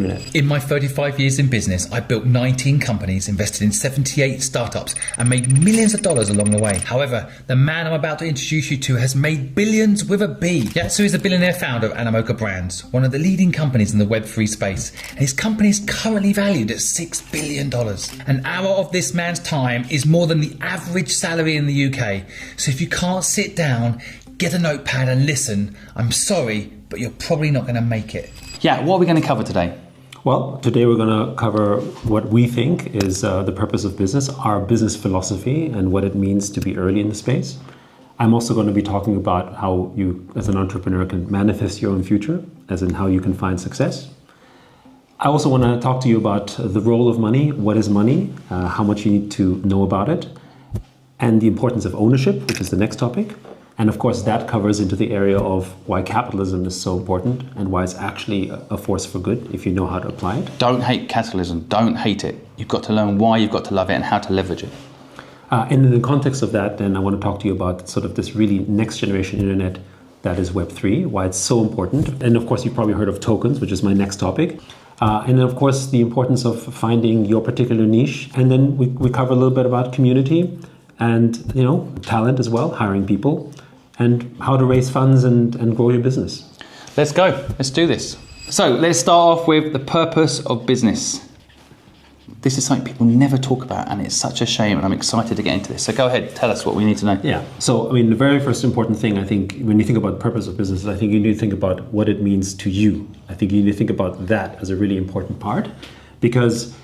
internet. In my 35 years in business, I built 19 companies, invested in 78 startups, and made millions of dollars along the way. However, the man I'm about to introduce you to has made billions with a B. Yatsu is the billionaire founder of Animoca Brands, one of the leading companies in the Web3 space, and his company is currently valued at $6 billion. An hour of this man's time is more than the average salary in the UK. So if you can't sit down, get a notepad and listen. I'm sorry, but you're probably not going to make it. Yeah, what are we going to cover today? Well, today we're going to cover what we think is the purpose of business, our business philosophy, and what it means to be early in the space. I'm also going to be talking about how you, as an entrepreneur, can manifest your own future, as in how you can find success. I also want to talk to you about the role of money, what is money, how much you need to know about it, and the importance of ownership, which is the next topic. And of course, that covers into the area of why capitalism is so important and why it's actually a force for good if you know how to apply it. Don't hate capitalism. Don't hate it. You've got to learn why you've got to love it and how to leverage it. And in the context of that, then I want to talk to you about sort of this really next generation internet that is Web3, why it's so important. And of course, you've probably heard of tokens, which is my next topic. And then, of course, the importance of finding your particular niche. And then we cover a little bit about community and, talent as well, hiring people, and how to raise funds and grow your business. Let's go. Let's do this. So let's start off with the purpose of business. This is something people never talk about, and it's such a shame, and I'm excited to get into this. So go ahead, tell us what we need to know. Yeah. So, the very first important thing, I think, when you think about purpose of business, I think you need to think about what it means to you. I think you need to think about that as a really important part, because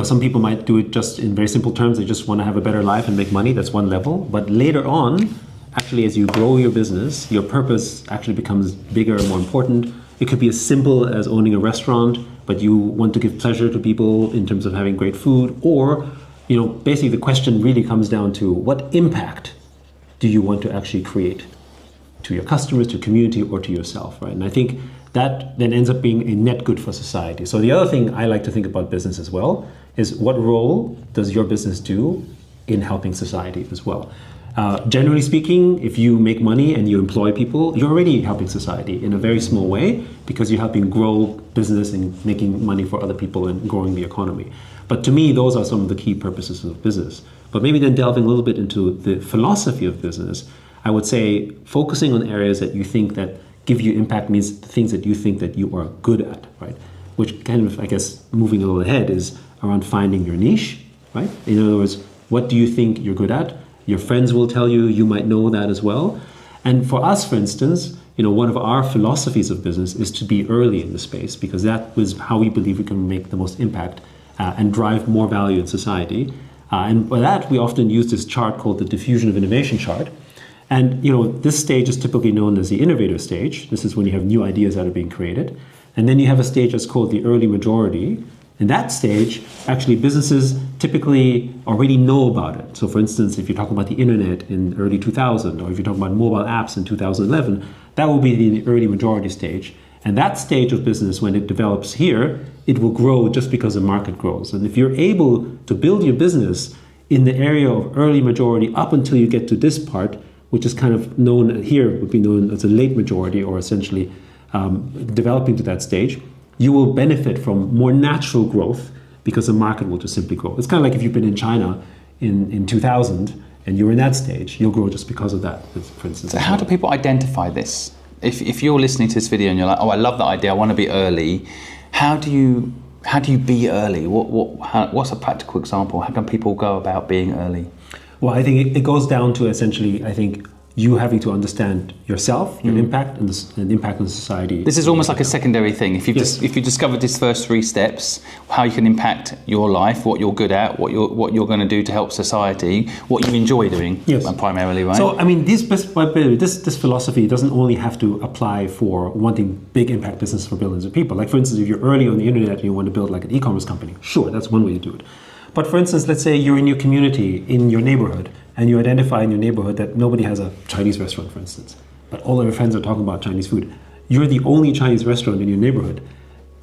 some people might do it just in very simple terms. They just want to have a better life and make money. That's one level. But later on, actually, as you grow your business, your purpose actually becomes bigger and more important. It could be as simple as owning a restaurant, but you want to give pleasure to people in terms of having great food. Or, basically the question really comes down to what impact do you want to actually create to your customers, to community, or to yourself, right? And I think that then ends up being a net good for society. So the other thing I like to think about business as well is what role does your business do in helping society as well? Generally speaking, if you make money and you employ people, you're already helping society in a very small way because you're helping grow business and making money for other people and growing the economy. But to me, those are some of the key purposes of business. But maybe then delving a little bit into the philosophy of business, I would say focusing on areas that you think that give you impact means the things that you think that you are good at, right? Which kind of, I guess, moving a little ahead is around finding your niche, right? In other words, what do you think you're good at? Your friends will tell you, you might know that as well. And for us, for instance, one of our philosophies of business is to be early in the space, because that was how we believe we can make the most impact and drive more value in society. And by that, we often use this chart called the diffusion of innovation chart. And this stage is typically known as the innovator stage. This is when you have new ideas that are being created. And then you have a stage that's called the early majority. In that stage, actually businesses typically already know about it. So for instance, if you're talking about the internet in early 2000, or if you're talking about mobile apps in 2011, that will be the early majority stage. And that stage of business, when it develops here, it will grow just because the market grows. And if you're able to build your business in the area of early majority up until you get to this part, which is kind of known here, would be known as a late majority, or essentially developing to that stage, you will benefit from more natural growth because the market will just simply grow. It's kind of like if you've been in China in 2000 and you're in that stage, you'll grow just because of that, for instance. So how do people identify this? If you're listening to this video and you're like, oh, I love that idea, I want to be early, how do you be early? What's a practical example? How can people go about being early? Well, I think it goes down to essentially, I think, you having to understand yourself, your impact, and impact on society. This is almost like a secondary thing. If you discovered these first 3 steps, how you can impact your life, what you're good at, what you're going to do to help society, what you enjoy doing, primarily, right? So, this philosophy doesn't only have to apply for wanting big impact business for billions of people. Like, for instance, if you're early on the internet and you want to build like an e-commerce company, sure, that's one way to do it. But for instance, let's say you're in your community, in your neighborhood, and you identify in your neighborhood that nobody has a Chinese restaurant, for instance, but all of your friends are talking about Chinese food. You're the only Chinese restaurant in your neighborhood,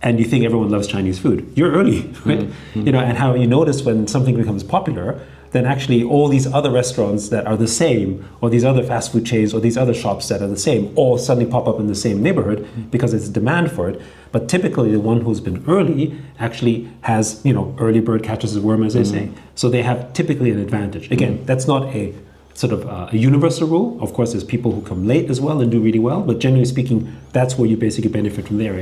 and you think everyone loves Chinese food. You're early, right? Mm-hmm. And how you notice when something becomes popular, then actually all these other restaurants that are the same, or these other fast food chains, or these other shops that are the same, all suddenly pop up in the same neighborhood because there's a demand for it. But typically the one who's been early actually has, early bird catches the worm, as they say. So they have typically an advantage. Again, that's not a sort of a universal rule. Of course, there's people who come late as well and do really well, but generally speaking, that's where you basically benefit from there.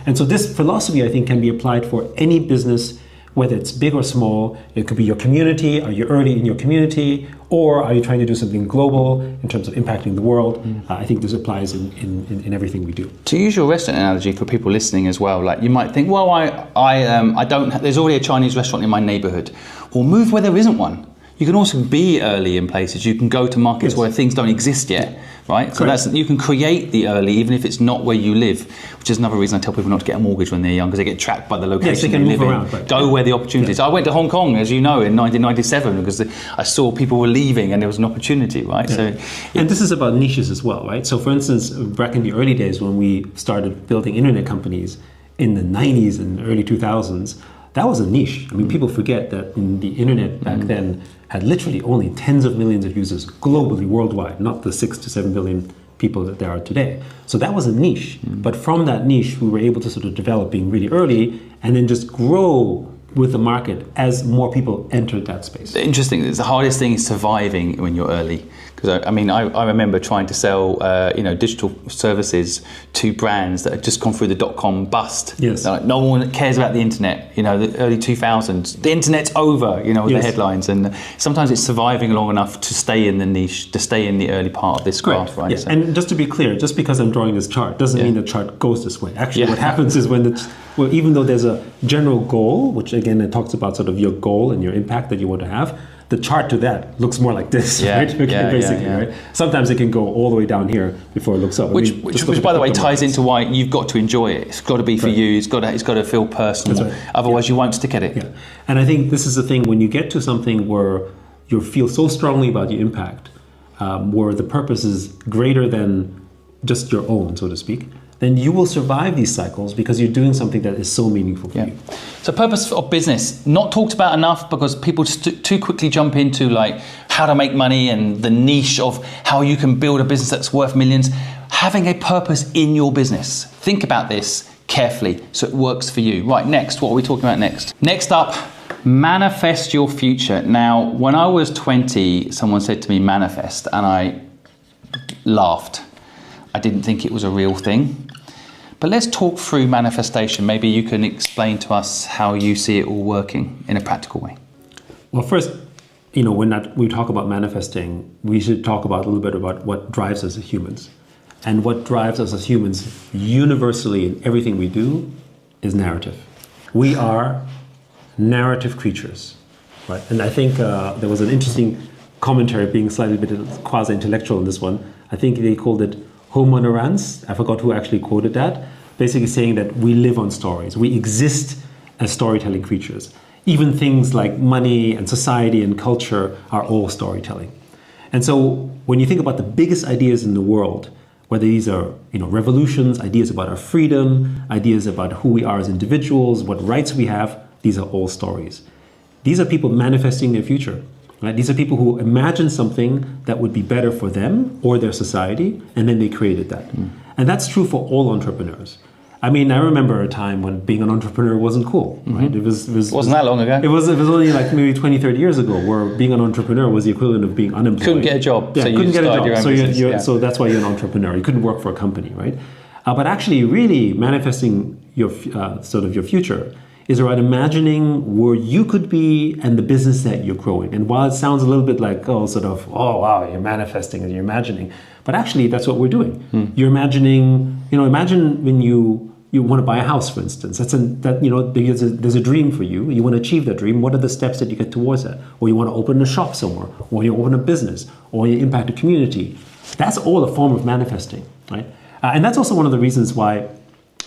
And so this philosophy, I think, can be applied for any business, whether it's big or small. It could be your community. Are you early in your community? Or are you trying to do something global in terms of impacting the world? I think this applies in everything we do. To use your restaurant analogy for people listening as well, like you might think, well, I don't. There's already a Chinese restaurant in my neighbourhood. Well, move where there isn't one. You can also be early in places. You can go to markets where things don't exist yet, right? So you can create the early, even if it's not where you live, which is another reason I tell people not to get a mortgage when they're young, because they get trapped by the location they can live move in. around, right. Go where the opportunities. I went to Hong Kong, as you know, in 1997 because I saw people were leaving and there was an opportunity, right? Yeah. And this is about niches as well, right? So for instance, back in the early days when we started building internet companies in the 90s and early 2000s, that was a niche. I mean, people forget that in the internet back then had literally only tens of millions of users globally, worldwide, not the 6 to 7 billion people that there are today. So that was a niche. But from that niche, we were able to sort of develop being really early and then just grow with the market as more people entered that space. Interesting. The hardest thing is surviving when you're early. Because I remember trying to sell digital services to brands that had just gone through the dot-com bust. Yes. Like, no one cares about the internet. The early 2000s, the internet's over. With the headlines. And sometimes it's surviving long enough to stay in the niche, to stay in the early part of this graph, right? Yeah. So. And just to be clear, just because I'm drawing this chart doesn't mean the chart goes this way. Actually, what happens is even though there's a general goal, which again it talks about sort of your goal and your impact that you want to have. The chart to that looks more like this, right? Basically, right? Sometimes it can go all the way down here before it looks up. Which by the way, ties into why you've got to enjoy it. It's got to be for you. It's got to feel personal. That's right. Otherwise, you won't stick at it. Yeah. And I think this is the thing, when you get to something where you feel so strongly about your impact, where the purpose is greater than just your own, so to speak, then you will survive these cycles because you're doing something that is so meaningful for you. So purpose of business, not talked about enough because people too quickly jump into like how to make money and the niche of how you can build a business that's worth millions. Having a purpose in your business. Think about this carefully so it works for you. Right, next, what are we talking about next? Next up, manifest your future. Now, when I was 20, someone said to me manifest and I laughed. I didn't think it was a real thing. But let's talk through manifestation. Maybe you can explain to us how you see it all working in a practical way. Well, first, when we talk about manifesting, we should talk about a little bit about what drives us as humans. And what drives us as humans universally in everything we do is narrative. We are narrative creatures, right? And I think there was an interesting commentary being slightly bit quasi-intellectual in this one. I think they called it Homo neurans, I forgot who actually quoted that, basically saying that we live on stories. We exist as storytelling creatures. Even things like money and society and culture are all storytelling. And so when you think about the biggest ideas in the world, whether these are revolutions, ideas about our freedom, ideas about who we are as individuals, what rights we have, these are all stories. These are people manifesting their future. Right? These are people who imagine something that would be better for them or their society, and then they created that. And that's true for all entrepreneurs. I mean, I remember a time when being an entrepreneur wasn't cool, right? It wasn't that long ago. It was only like maybe 20, 30 years ago where being an entrepreneur was the equivalent of being unemployed. Couldn't get a job. Yeah, so couldn't get a job. Your own So, business. so that's why you're an entrepreneur. You couldn't work for a company, right? But actually really manifesting your sort of your future is about imagining where you could be and the business that you're growing. And while it sounds a little bit like, oh wow, you're manifesting and you're imagining, but actually that's what we're doing. You're imagining, imagine when you want to buy a house, for instance. There's a dream for you. You want to achieve that dream. What are the steps that you get towards that? Or you want to open a shop somewhere, or you open a business, or you impact a community. That's all a form of manifesting, right? And that's also one of the reasons why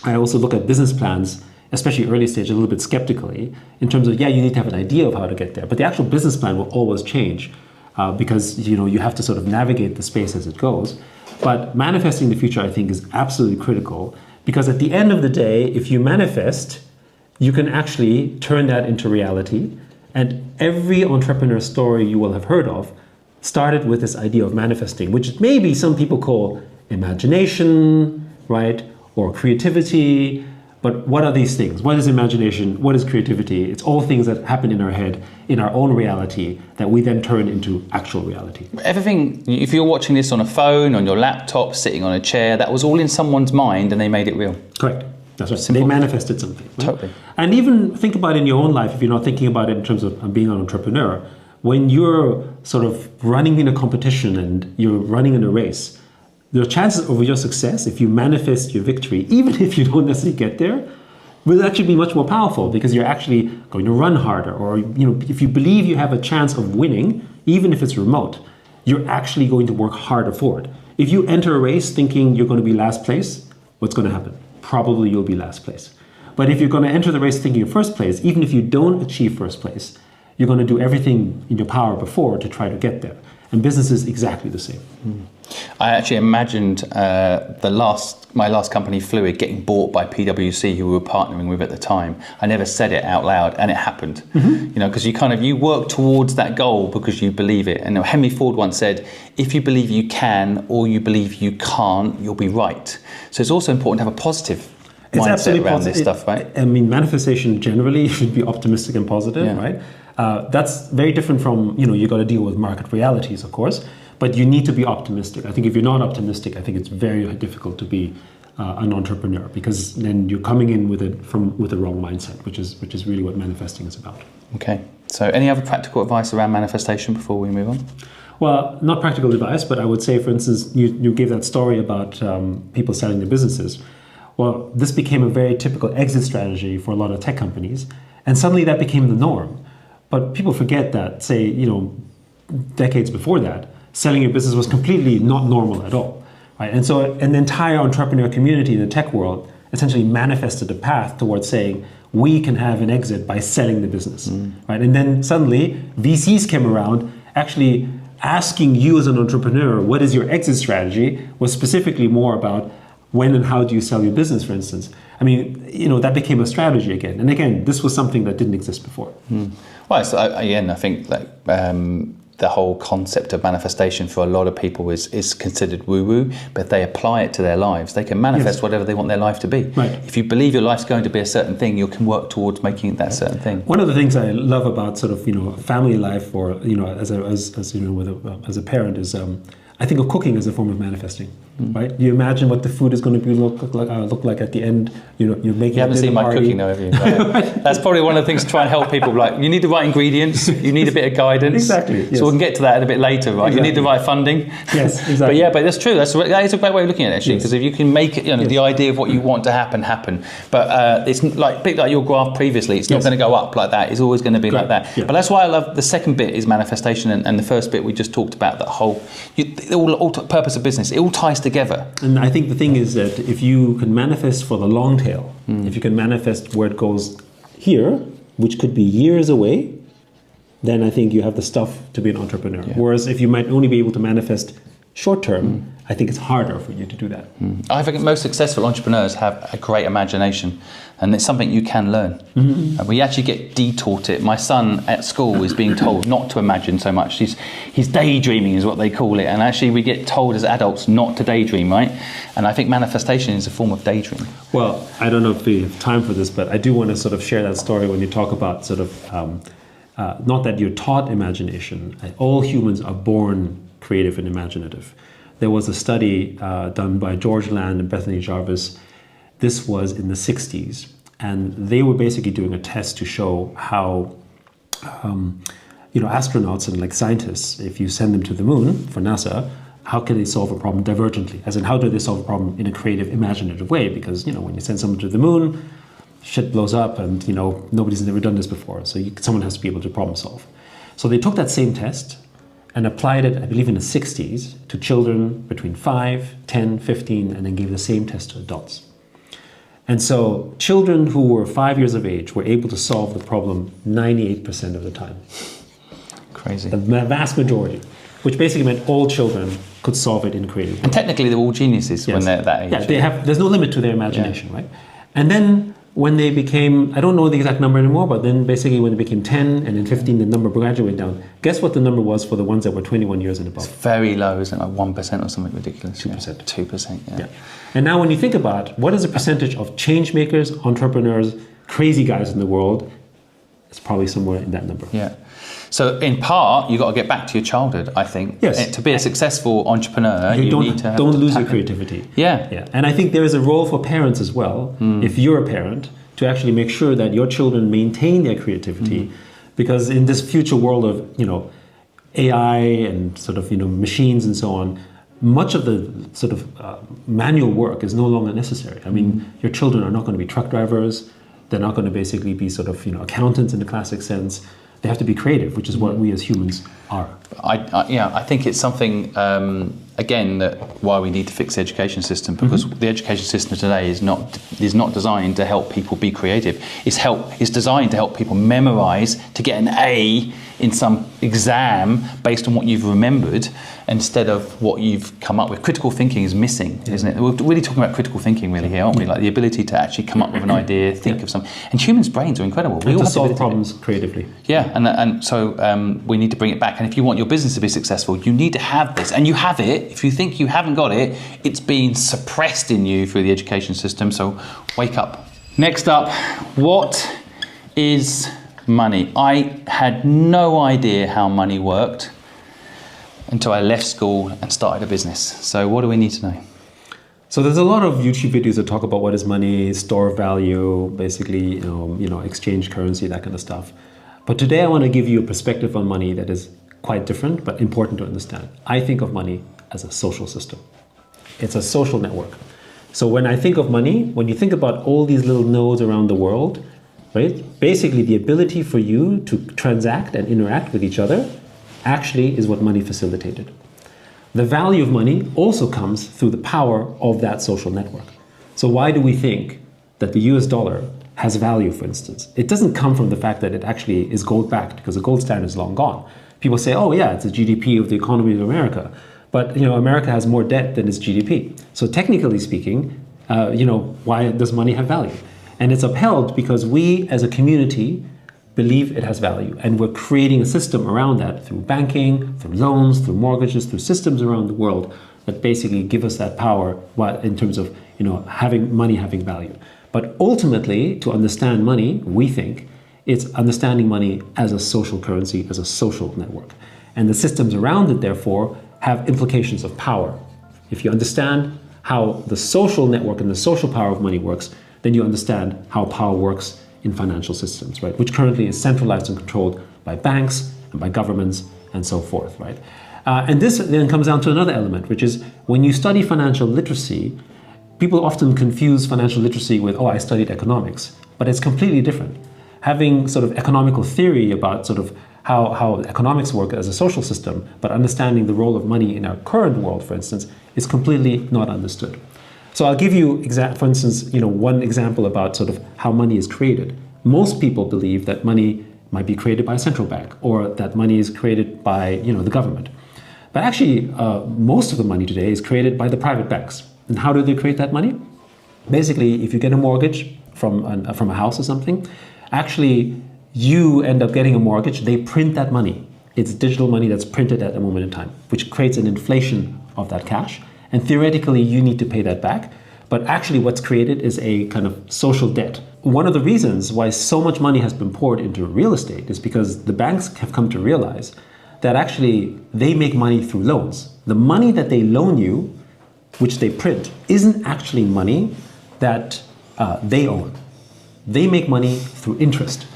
I also look at business plans, especially early stage, a little bit skeptically in terms of, you need to have an idea of how to get there. But the actual business plan will always change because, you have to sort of navigate the space as it goes. But manifesting the future, I think, is absolutely critical because at the end of the day, if you manifest, you can actually turn that into reality. And every entrepreneur story you will have heard of started with this idea of manifesting, which maybe some people call imagination, right? Or creativity. But what are these things? What is imagination? What is creativity? It's all things that happen in our head, in our own reality, that we then turn into actual reality. Everything, if you're watching this on a phone, on your laptop, sitting on a chair, that was all in someone's mind and they made it real. Correct. That's right. Simple. They manifested something. Right? Totally. And even think about it in your own life, if you're not thinking about it in terms of being an entrepreneur. When you're sort of running in a competition and you're running in a race, the chances of your success, if you manifest your victory, even if you don't necessarily get there, will actually be much more powerful because you're actually going to run harder. Or if you believe you have a chance of winning, even if it's remote, you're actually going to work harder for it. If you enter a race thinking you're going to be last place, what's going to happen? Probably you'll be last place. But if you're going to enter the race thinking you're first place, even if you don't achieve first place, you're going to do everything in your power before to try to get there. And business is exactly the same. I actually imagined my last company, Fluid, getting bought by PwC, who we were partnering with at the time. I never said it out loud, and it happened. Because you work towards that goal because you believe it. And Henry Ford once said, if you believe you can or you believe you can't, you'll be right. So it's also important to have a positive mindset around this stuff, right? I mean, manifestation generally should be optimistic and positive, right? That's very different from, you got to deal with market realities, of course, but you need to be optimistic. I think if you're not optimistic, I think it's very difficult to be an entrepreneur because then you're coming in with the wrong mindset, which is really what manifesting is about. Okay. So any other practical advice around manifestation before we move on? Well, not practical advice, but I would say, for instance, you gave that story about people selling their businesses. Well, this became a very typical exit strategy for a lot of tech companies, and suddenly that became the norm. But people forget that, say, decades before that, selling your business was completely not normal at all, right? And so an entire entrepreneur community in the tech world essentially manifested a path towards saying, we can have an exit by selling the business, right? And then suddenly VCs came around actually asking you as an entrepreneur, what is your exit strategy, was specifically more about when and how do you sell your business, for instance. I mean, that became a strategy again. And again, this was something that didn't exist before. Well, so again, I think the whole concept of manifestation for a lot of people is considered woo-woo, but if they apply it to their lives, they can manifest whatever they want their life to be. Right. If you believe your life's going to be a certain thing, you can work towards making it that certain thing. One of the things I love about sort of family life, or as a parent, is I think of cooking as a form of manifesting. Right? You imagine what the food is going to look like at the end. You're making. You haven't seen my cooking, though, have you? Right. That's probably one of the things to try and help people. Like, you need the right ingredients. You need a bit of guidance. Exactly. Yes. So we can get to that a bit later, right? Exactly. You need the right funding. Yes, exactly. But that's true. That is a great way of looking at it, actually, because if you can make it, the idea of what you want to happen. But it's like your graph previously. It's not going to go up like that. It's always going to be like that. Yeah. But that's why I love the second bit is manifestation, and the first bit we just talked about, that whole all purpose of business. It all ties together. And I think the thing is that if you can manifest for the long tail, if you can manifest where it goes here, which could be years away, then I think you have the stuff to be an entrepreneur. Yeah. Whereas if you might only be able to manifest short term, I think it's harder for you to do that. I think most successful entrepreneurs have a great imagination, and it's something you can learn. And we actually get de-taught it. My son at school is being told not to imagine so much. He's daydreaming is what they call it, and actually we get told as adults not to daydream, right? And I think manifestation is a form of daydream. Well, I don't know if we have time for this, but I do want to sort of share that story when you talk about sort of, not that you're taught imagination. All humans are born creative and imaginative. There was a study done by George Land and Bethany Jarvis. This was in the 60s, and they were basically doing a test to show how astronauts and scientists, if you send them to the moon for NASA, how can they solve a problem divergently? As in, how do they solve a problem in a creative, imaginative way? Because when you send someone to the moon, shit blows up, and nobody's never done this before. So someone has to be able to problem solve. So they took that same test and applied it, I believe in the 60s, to children between 5, 10, 15, and then gave the same test to adults. And so children who were 5 years of age were able to solve the problem 98% of the time. Crazy. The vast majority, which basically meant all children could solve it in a creative way. And technically they're all geniuses when they're at that age. Yeah, there's no limit to their imagination, right? And then when they became, I don't know the exact number anymore, but then basically when it became 10 and then 15, the number gradually went down. Guess what the number was for the ones that were 21 years and above? It's very low, isn't it? Like 1% or something ridiculous. 2%. 2%, Yeah. And now when you think about what is the percentage of change makers, entrepreneurs, crazy guys in the world, it's probably somewhere in that number. Yeah. So in part, you've got to get back to your childhood, I think. Yes. To be a successful entrepreneur, you need to don't lose your creativity. Yeah. Yeah. And I think there is a role for parents as well, if you're a parent, to actually make sure that your children maintain their creativity, because in this future world of, you know, AI and sort of, you know, machines and so on, much of the sort of manual work is no longer necessary. I mean, your children are not going to be truck drivers. They're not going to basically be sort of, you know, accountants in the classic sense. They have to be creative, which is what we as humans are. I think it's something, again, that why we need to fix the education system, because the education system today is not designed to help people be creative. It's designed to help people memorize, to get an A in some exam based on what you've remembered instead of what you've come up with. Critical thinking is missing, isn't it? We're really talking about critical thinking really here, aren't we? Like the ability to actually come up with an idea, think of something. And humans' brains are incredible. We all have to solve problems creatively. Yeah, and so we need to bring it back. And if you want your business to be successful, you need to have this. And you have it. If you think you haven't got it, it's been suppressed in you through the education system. So wake up. Next up, what is money? I had no idea how money worked until I left school and started a business. So what do we need to know? So there's a lot of YouTube videos that talk about what is money, store of value, basically, you know, exchange currency, that kind of stuff. But today I want to give you a perspective on money that is quite different, but important to understand. I think of money as a social system. It's a social network. So when I think of money, when you think about all these little nodes around the world, right? Basically the ability for you to transact and interact with each other actually is what money facilitated. The value of money also comes through the power of that social network. So why do we think that the US dollar has value, for instance? It doesn't come from the fact that it actually is gold backed, because the gold standard is long gone. People say, oh yeah, it's the GDP of the economy of America. But, you know, America has more debt than its GDP. So technically speaking, you know, why does money have value? And it's upheld because we as a community believe it has value. And we're creating a system around that through banking, through loans, through mortgages, through systems around the world that basically give us that power in terms of, you know, having money having value. But ultimately, to understand money, we think it's understanding money as a social currency, as a social network. And the systems around it, therefore, have implications of power. If you understand how the social network and the social power of money works, then you understand how power works in financial systems, right? Which currently is centralized and controlled by banks and by governments and so forth, right? And this then comes down to another element, which is when you study financial literacy, people often confuse financial literacy with, oh, I studied economics, but it's completely different. Having sort of economical theory about sort of how economics work as a social system, but understanding the role of money in our current world, for instance, is completely not understood. So I'll give you, for instance, you know, one example about sort of how money is created. Most people believe that money might be created by a central bank, or that money is created by, you know, the government. But actually, most of the money today is created by the private banks. And how do they create that money? Basically, if you get a mortgage from a house or something, actually you end up getting a mortgage, they print that money. It's digital money that's printed at a moment in time, which creates an inflation of that cash. And theoretically, you need to pay that back. But actually what's created is a kind of social debt. One of the reasons why so much money has been poured into real estate is because the banks have come to realize that actually they make money through loans. The money that they loan you, which they print, isn't actually money that they own. They make money through interest.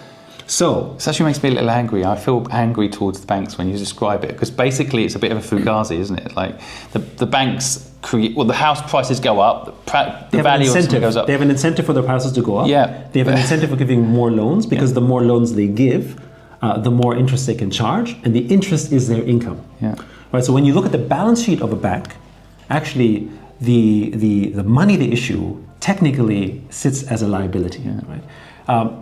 So this actually makes me a little angry. I feel angry towards the banks when you describe it, because basically it's a bit of a fugazi, isn't it? Like the banks create, well, the house prices go up, the value of something goes up. They have an incentive for their prices to go up. Yeah. They have an incentive for giving more loans, because the more loans they give, the more interest they can charge, and the interest is their income. Yeah. Right. So when you look at the balance sheet of a bank, actually the money they issue technically sits as a liability. Yeah. Right.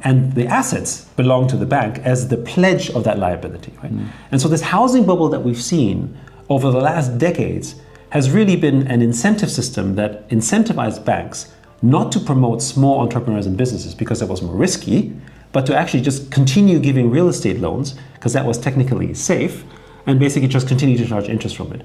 And the assets belong to the bank as the pledge of that liability. Right? And so this housing bubble that we've seen over the last decades has really been an incentive system that incentivized banks not to promote small entrepreneurs and businesses because that was more risky, but to actually just continue giving real estate loans because that was technically safe, and basically just continue to charge interest from it.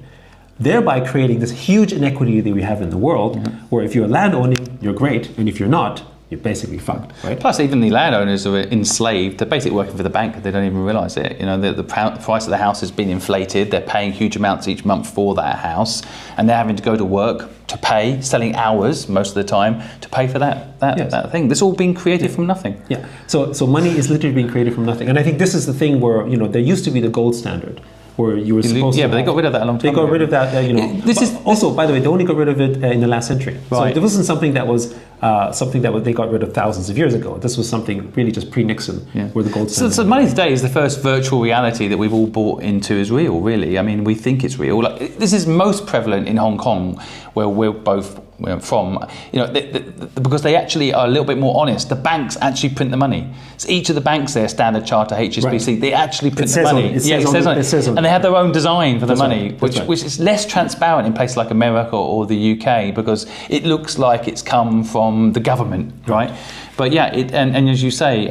Thereby creating this huge inequity that we have in the world, where if you're land owning, you're great, and if you're not, you're basically fucked, right? Plus, even the landowners are enslaved. They're basically working for the bank. They don't even realise it. You know, the price of the house has been inflated. They're paying huge amounts each month for that house, and they're having to go to work to pay, selling hours most of the time to pay for that thing. This all being created from nothing. Yeah. So money is literally being created from nothing, and I think this is the thing where there used to be the gold standard, where you were supposed to. Yeah, but they got rid of that a long time ago. They got rid of that, Also, by the way, they only got rid of it in the last century. Right. So it wasn't something that was they got rid of thousands of years ago. This was something really just pre-Nixon, where the gold standard. So money today is the first virtual reality that we've all bought into as real, really. I mean, we think it's real. Like, this is most prevalent in Hong Kong, where we're both from, because they actually are a little bit more honest. The banks actually print the money. So each of the banks there, Standard Chartered, HSBC, right. They actually print the money. It says on it. And they have their own design for the money, right. which is less transparent in places like America or the UK, because it looks like it's come from the government, right? But yeah, and as you say,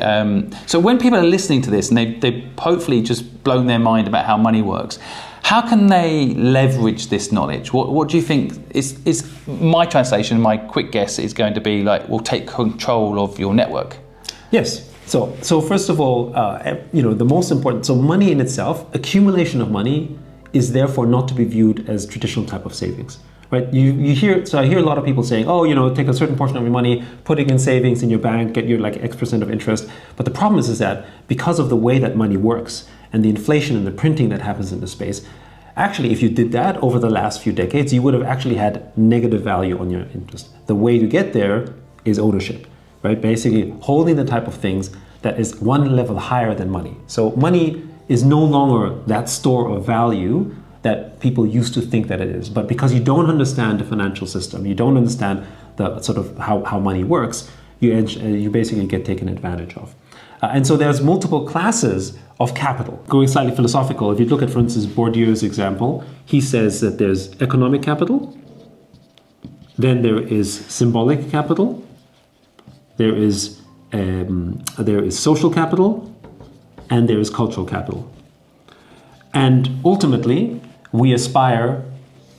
so when people are listening to this and they've hopefully just blown their mind about how money works, how can they leverage this knowledge? What do you think is my translation, my quick guess is going to be like, well, take control of your network? Yes. So first of all, the most important, so money in itself, accumulation of money is therefore not to be viewed as traditional type of savings, right? I hear a lot of people saying, take a certain portion of your money, put it in savings in your bank, get your like X% of interest. But the problem is that because of the way that money works and the inflation and the printing that happens in the space, actually, if you did that over the last few decades, you would have actually had negative value on your interest. The way to get there is ownership, right? Basically holding the type of things that is one level higher than money. So money is no longer that store of value that people used to think that it is. But because you don't understand the financial system, you don't understand the sort of how money works, you basically get taken advantage of. And so there's multiple classes of capital. Going slightly philosophical, if you look at, for instance, Bourdieu's example, he says that there's economic capital, then there is symbolic capital, there is social capital, and there is cultural capital. And ultimately, we aspire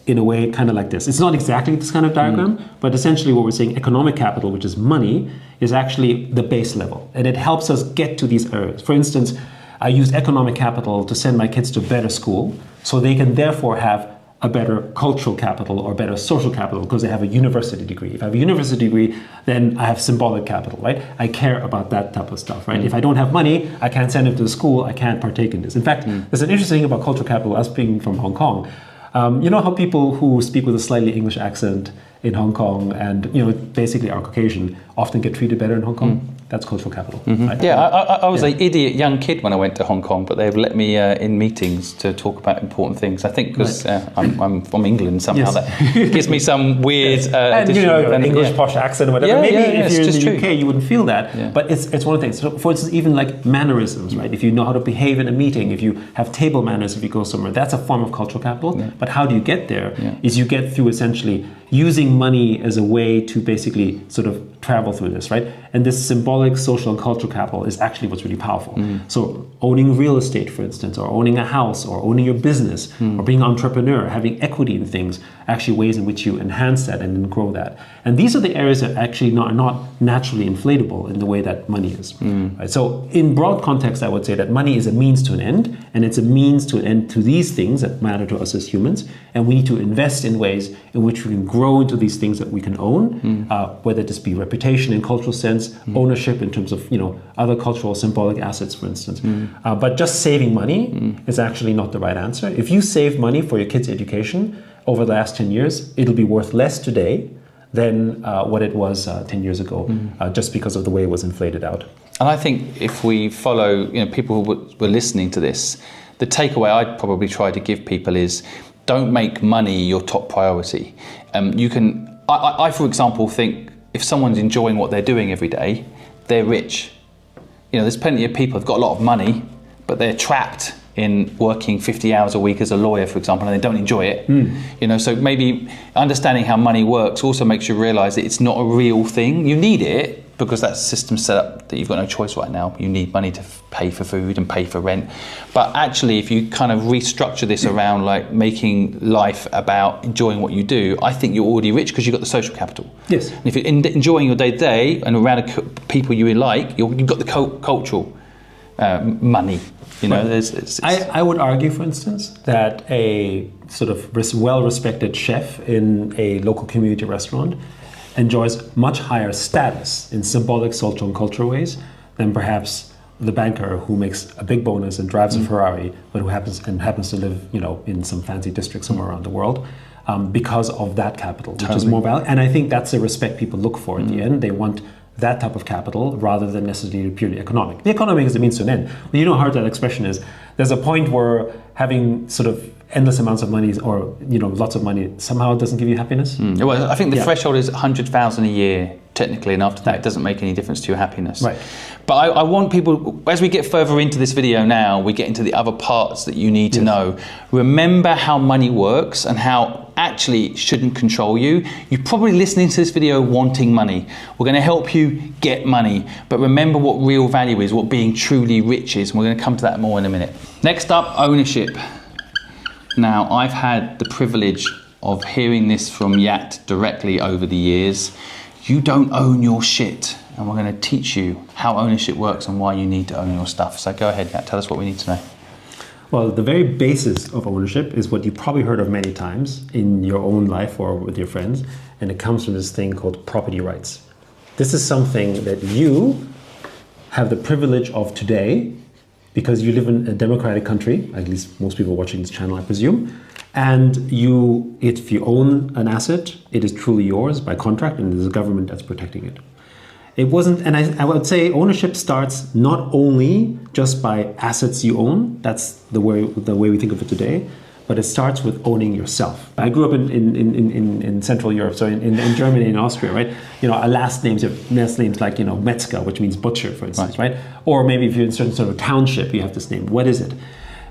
in a way kind of like this. It's not exactly this kind of diagram, but essentially what we're saying, economic capital, which is money, is actually the base level. And it helps us get to these areas. For instance, I use economic capital to send my kids to a better school, so they can therefore have a better cultural capital or better social capital because they have a university degree. If I have a university degree, then I have symbolic capital, right? I care about that type of stuff, right? If I don't have money, I can't send them to school, I can't partake in this. In fact, there's an interesting thing about cultural capital, us being from Hong Kong. You know how people who speak with a slightly English accent in Hong Kong and basically are Caucasian often get treated better in Hong Kong? That's cultural capital. Right? Yeah, I was an idiot young kid when I went to Hong Kong, but they've let me in meetings to talk about important things. I think because I'm from England, somehow that gives me some weird and English posh accent or whatever. Maybe if you're in the UK, you wouldn't feel that. Yeah. But it's one of the things. So for instance, even like mannerisms, right? If you know how to behave in a meeting, if you have table manners, if you go somewhere, that's a form of cultural capital. Yeah. But how do you get there? Is you get through essentially using money as a way to basically sort of travel through this, right? And this symbolic, social, and cultural capital is actually what's really powerful. So owning real estate, for instance, or owning a house, or owning your business, or being an entrepreneur, having equity in things, actually ways in which you enhance that and then grow that. And these are the areas that actually are not naturally inflatable in the way that money is. Right? So in broad context, I would say that money is a means to an end, and it's a means to an end to these things that matter to us as humans. And we need to invest in ways in which we can grow into these things that we can own, whether this be reputation in cultural sense, ownership in terms of other cultural symbolic assets, for instance. But just saving money is actually not the right answer. If you save money for your kids' education over the last 10 years, it'll be worth less today than what it was 10 years ago, just because of the way it was inflated out. And I think if we follow, people who were listening to this, the takeaway I'd probably try to give people is don't make money your top priority. I, for example, think if someone's enjoying what they're doing every day, they're rich. There's plenty of people who've got a lot of money, but they're trapped in working 50 hours a week as a lawyer, for example, and they don't enjoy it. You know, so maybe understanding how money works also makes you realise that it's not a real thing. You need it because that system's set up that you've got no choice right now. You need money to pay for food and pay for rent. But actually, if you kind of restructure this around like making life about enjoying what you do, I think you're already rich because you've got the social capital. Yes. And if you're enjoying your day-to-day and around people you like, you've got the cultural money. You know, right. I would argue, for instance, that a sort of well-respected chef in a local community restaurant enjoys much higher status in symbolic, social, and cultural ways than perhaps the banker who makes a big bonus and drives a Ferrari, but who happens to live, you know, in some fancy district somewhere around the world, because of that capital, which is more valuable. And I think that's the respect people look for at the end. They want that type of capital rather than necessarily purely economic. The economic is the means to an end. But you know how hard that expression is. There's a point where having sort of endless amounts of money or, you know, lots of money somehow doesn't give you happiness. Well, I think the threshold is 100,000 a year technically, and after that it doesn't make any difference to your happiness. Right. But I want people, as we get further into this video now, we get into the other parts that you need to know. Remember how money works and how actually it shouldn't control you. You're probably listening to this video wanting money. We're going to help you get money, but remember what real value is, what being truly rich is, and we're going to come to that more in a minute. Next up, ownership. Now, I've had the privilege of hearing this from Yat directly over the years. You don't own your shit, and we're going to teach you how ownership works and why you need to own your stuff. So go ahead, Yat, tell us what we need to know. Well, the very basis of ownership is what you probably heard of many times in your own life or with your friends, and it comes from this thing called property rights. This is something that you have the privilege of today because you live in a democratic country, at least most people watching this channel, I presume, and if you own an asset, it is truly yours by contract, and there's a government that's protecting it. It wasn't, and I would say ownership starts not only just by assets you own, that's the way we think of it today, but it starts with owning yourself. I grew up in Central Europe, so in Germany and Austria, right? You know, our last names like, you know, Metzger, which means butcher, for instance, right? Or maybe if you're in a certain sort of township, you have this name. What is it?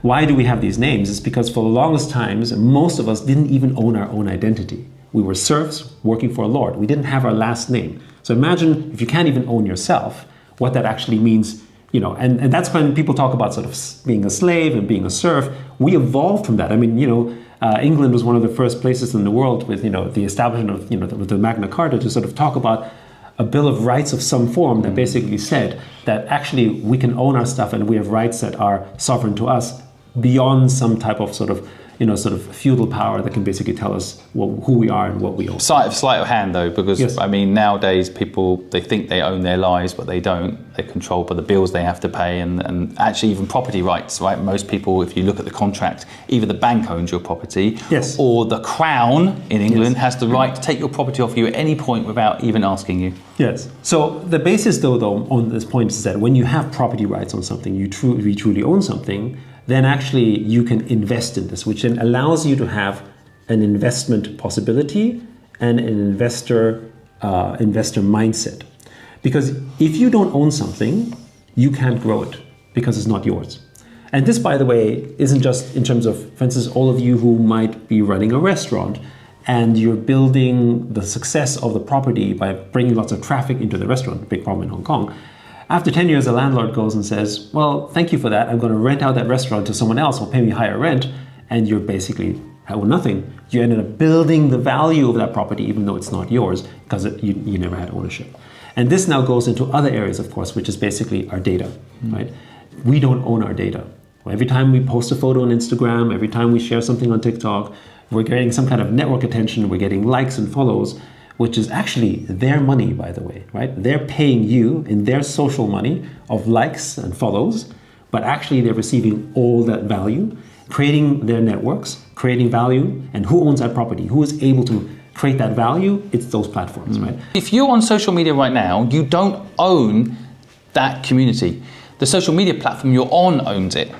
Why do we have these names? It's because for the longest times, most of us didn't even own our own identity. We were serfs working for a lord. We didn't have our last name. So imagine if you can't even own yourself, what that actually means, you know, and that's when people talk about sort of being a slave and being a serf. We evolved from that. I mean, you know, England was one of the first places in the world with, you know, the establishment of, you know, with the Magna Carta to sort of talk about a Bill of Rights of some form that basically said that actually we can own our stuff and we have rights that are sovereign to us beyond some type of sort of, you know, sort of feudal power that can basically tell us who we are and what we own. Sleight of hand, though, because yes. I mean, nowadays people, they think they own their lives, but they don't. They're controlled by the bills they have to pay, and actually even property rights, right? Most people, if you look at the contract, either the bank owns your property, yes, or the Crown in England has the right to take your property off you at any point without even asking you. Yes. So the basis, though, on this point is that when you have property rights on something, you truly own something, then actually you can invest in this, which then allows you to have an investment possibility and an investor mindset. Because if you don't own something, you can't grow it because it's not yours. And this, by the way, isn't just in terms of, for instance, all of you who might be running a restaurant and you're building the success of the property by bringing lots of traffic into the restaurant, big problem in Hong Kong. After 10 years, the landlord goes and says, well, thank you for that. I'm going to rent out that restaurant to someone else who will pay me higher rent. And you're basically owe nothing. You ended up building the value of that property, even though it's not yours, because you never had ownership. And this now goes into other areas, of course, which is basically our data, right? We don't own our data. Every time we post a photo on Instagram, every time we share something on TikTok, we're getting some kind of network attention, we're getting likes and follows, which is actually their money, by the way, right? They're paying you in their social money of likes and follows, but actually they're receiving all that value, creating their networks, creating value, and who owns that property? Who is able to create that value? It's those platforms, right? If you're on social media right now, you don't own that community. The social media platform you're on owns it.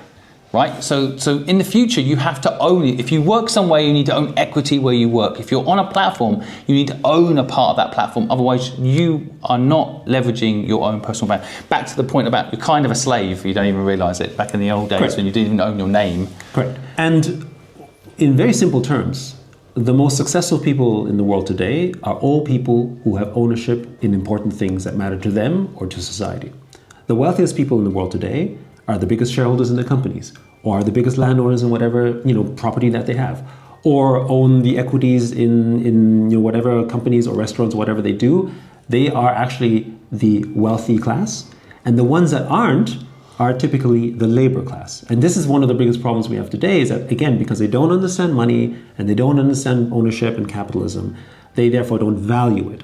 right? So in the future, you have to own it. If you work somewhere, you need to own equity where you work. If you're on a platform, you need to own a part of that platform. Otherwise, you are not leveraging your own personal brand. Back to the point about you're kind of a slave. You don't even realize it. Back in the old days Correct. when you didn't even own your name. Correct. And in very simple terms, the most successful people in the world today are all people who have ownership in important things that matter to them or to society. The wealthiest people in the world today are the biggest shareholders in their companies, or are the biggest landowners in whatever property that they have, or own the equities in whatever companies or restaurants or whatever they do. They are actually the wealthy class, and the ones that aren't are typically the labor class. And this is one of the biggest problems we have today, is that, again, because they don't understand money and they don't understand ownership and capitalism, they therefore don't value it.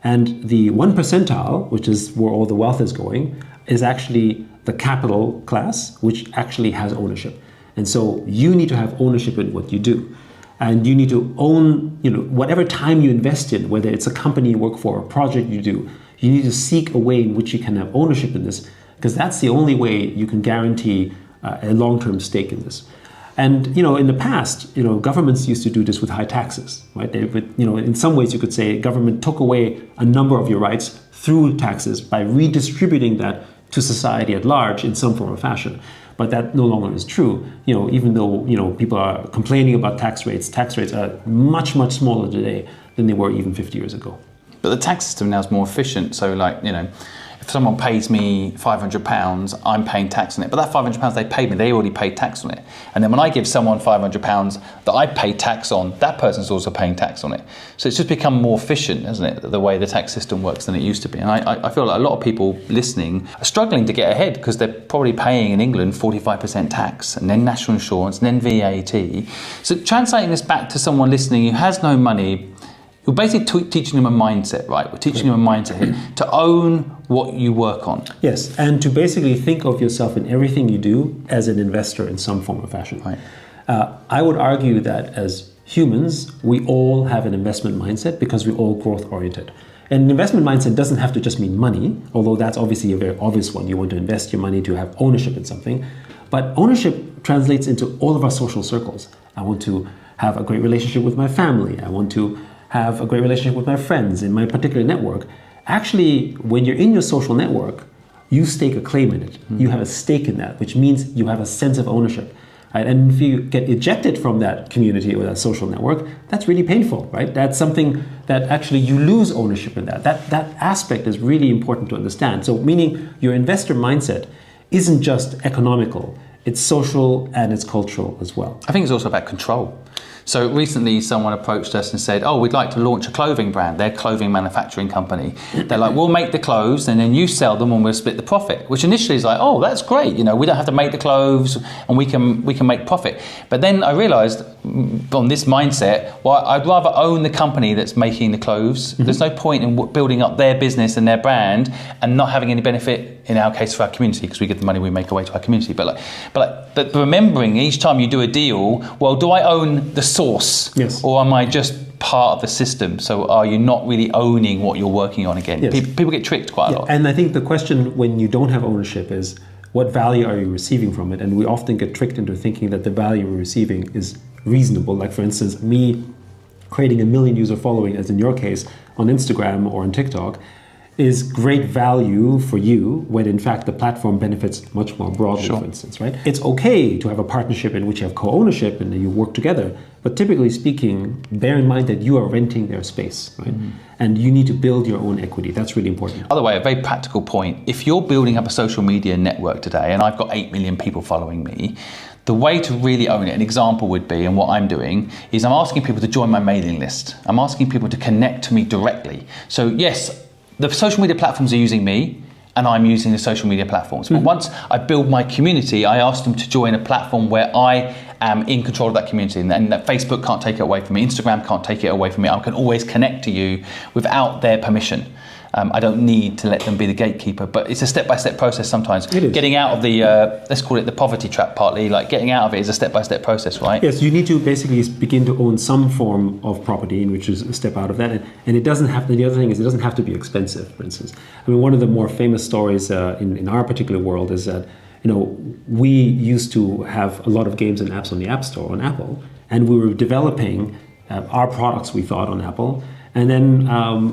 And the 1 percentile, which is where all the wealth is going, is actually the capital class, which actually has ownership. And so you need to have ownership in what you do. And you need to own, whatever time you invest in, whether it's a company you work for, a project you do, you need to seek a way in which you can have ownership in this, because that's the only way you can guarantee a long-term stake in this. And in the past, governments used to do this with high taxes, right? They would, in some ways you could say government took away a number of your rights through taxes by redistributing that to society at large in some form or fashion. But that no longer is true. Even though people are complaining about tax rates are much, much smaller today than they were even 50 years ago. But the tax system now is more efficient. So if someone pays me £500, I'm paying tax on it. But that £500 they paid me, they already paid tax on it. And then when I give someone £500 that I paid tax on, that person's also paying tax on it. So it's just become more efficient, hasn't it, the way the tax system works than it used to be. And I feel like a lot of people listening are struggling to get ahead because they're probably paying in England 45% tax and then national insurance and then VAT. So translating this back to someone listening who has no money, we're basically teaching them a mindset, right? We're teaching them a mindset here to own what you work on. Yes, and to basically think of yourself in everything you do as an investor in some form or fashion. Right. I would argue that as humans, we all have an investment mindset because we're all growth-oriented. And an investment mindset doesn't have to just mean money, although that's obviously a very obvious one. You want to invest your money to have ownership in something. But ownership translates into all of our social circles. I want to have a great relationship with my family. I want to have a great relationship with my friends in my particular network. Actually, when you're in your social network, you stake a claim in it. You have a stake in that, which means you have a sense of ownership. Right? And if you get ejected from that community or that social network, that's really painful, right? That's something that actually you lose ownership in that. That aspect is really important to understand. So meaning your investor mindset isn't just economical, it's social and it's cultural as well. I think it's also about control. So recently someone approached us and said, oh, we'd like to launch a clothing brand. They're a clothing manufacturing company. They're like, we'll make the clothes and then you sell them and we'll split the profit, which initially is like, oh, that's great. We don't have to make the clothes and we can make profit. But then I realized on this mindset, well, I'd rather own the company that's making the clothes. There's no point in building up their business and their brand and not having any benefit, in our case, for our community, because we get the money we make away to our community. But remembering each time you do a deal, well, do I own the source? Yes. Or am I just part of the system? So are you not really owning what you're working on again? Yes. People get tricked quite a lot. And I think the question when you don't have ownership is, what value are you receiving from it? And we often get tricked into thinking that the value we're receiving is reasonable. Like, for instance, me creating 1 million user following, as in your case, on Instagram or on TikTok, is great value for you when in fact the platform benefits much more broadly, Sure. for instance, right? It's okay to have a partnership in which you have co-ownership and you work together, but typically speaking, bear in mind that you are renting their space, right? And you need to build your own equity. That's really important. By the way, a very practical point. If you're building up a social media network today, and I've got 8 million people following me, the way to really own it, an example would be, and what I'm doing, is I'm asking people to join my mailing list. I'm asking people to connect to me directly. So yes, the social media platforms are using me, and I'm using the social media platforms. But once I build my community, I ask them to join a platform where I am in control of that community, and that Facebook can't take it away from me, Instagram can't take it away from me. I can always connect to you without their permission. I don't need to let them be the gatekeeper, but it's a step-by-step process sometimes. It is. Getting out of the, let's call it the poverty trap partly, like getting out of it is a step-by-step process, right? Yes, you need to basically begin to own some form of property, which is a step out of that. And it doesn't have, the other thing is it doesn't have to be expensive, for instance. I mean, one of the more famous stories in our particular world is that we used to have a lot of games and apps on the App Store on Apple, and we were developing our products, we thought, on Apple. And then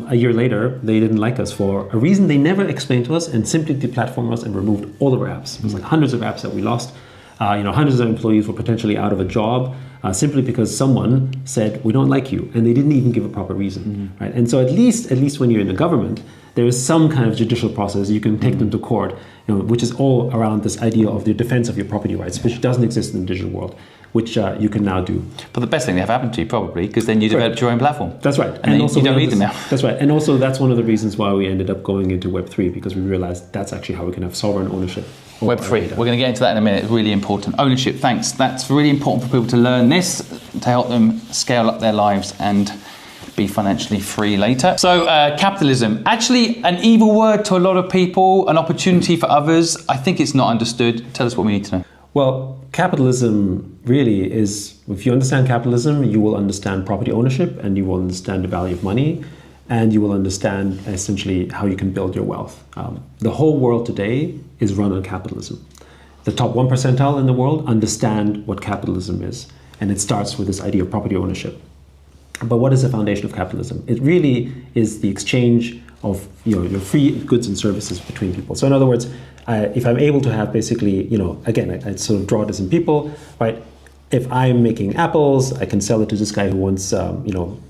a year later, they didn't like us for a reason they never explained to us, and simply deplatformed us and removed all of our apps. It was like hundreds of apps that we lost. Hundreds of employees were potentially out of a job simply because someone said, we don't like you, and they didn't even give a proper reason. Right? And so at least when you're in the government, there is some kind of judicial process. You can take them to court, which is all around this idea of the defense of your property rights, which doesn't exist in the digital world, which you can now do. But the best thing that ever happened to you, probably, because then you developed your own platform. That's right. And also you don't need them now. That's right. And also that's one of the reasons why we ended up going into Web3, because we realized that's actually how we can have sovereign ownership. Web3. We're going to get into that in a minute. It's really important. Ownership, thanks. That's really important for people to learn this, to help them scale up their lives and be financially free later. So capitalism, actually an evil word to a lot of people, an opportunity for others. I think it's not understood. Tell us what we need to know. Well, capitalism really is, if you understand capitalism, you will understand property ownership, and you will understand the value of money, and you will understand essentially how you can build your wealth. The whole world today is run on capitalism. The top 1 percentile in the world understand what capitalism is, and it starts with this idea of property ownership. But what is the foundation of capitalism? It really is the exchange of your free goods and services between people. So in other words, if I'm able to have basically, again, I sort of draw this in people, right? If I'm making apples, I can sell it to this guy who wants,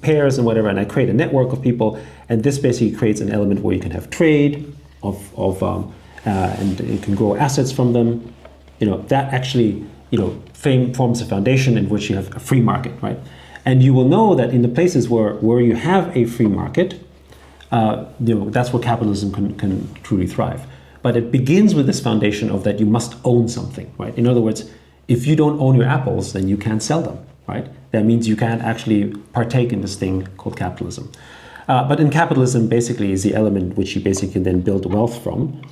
pears and whatever, and I create a network of people, and this basically creates an element where you can have trade and you can grow assets from them. That actually, forms a foundation in which you have a free market, right? And you will know that in the places where you have a free market, that's where capitalism can truly thrive. But it begins with this foundation of that you must own something, right? In other words, if you don't own your apples, then you can't sell them, right? That means you can't actually partake in this thing called capitalism. But in capitalism, basically, is the element which you basically can then build wealth from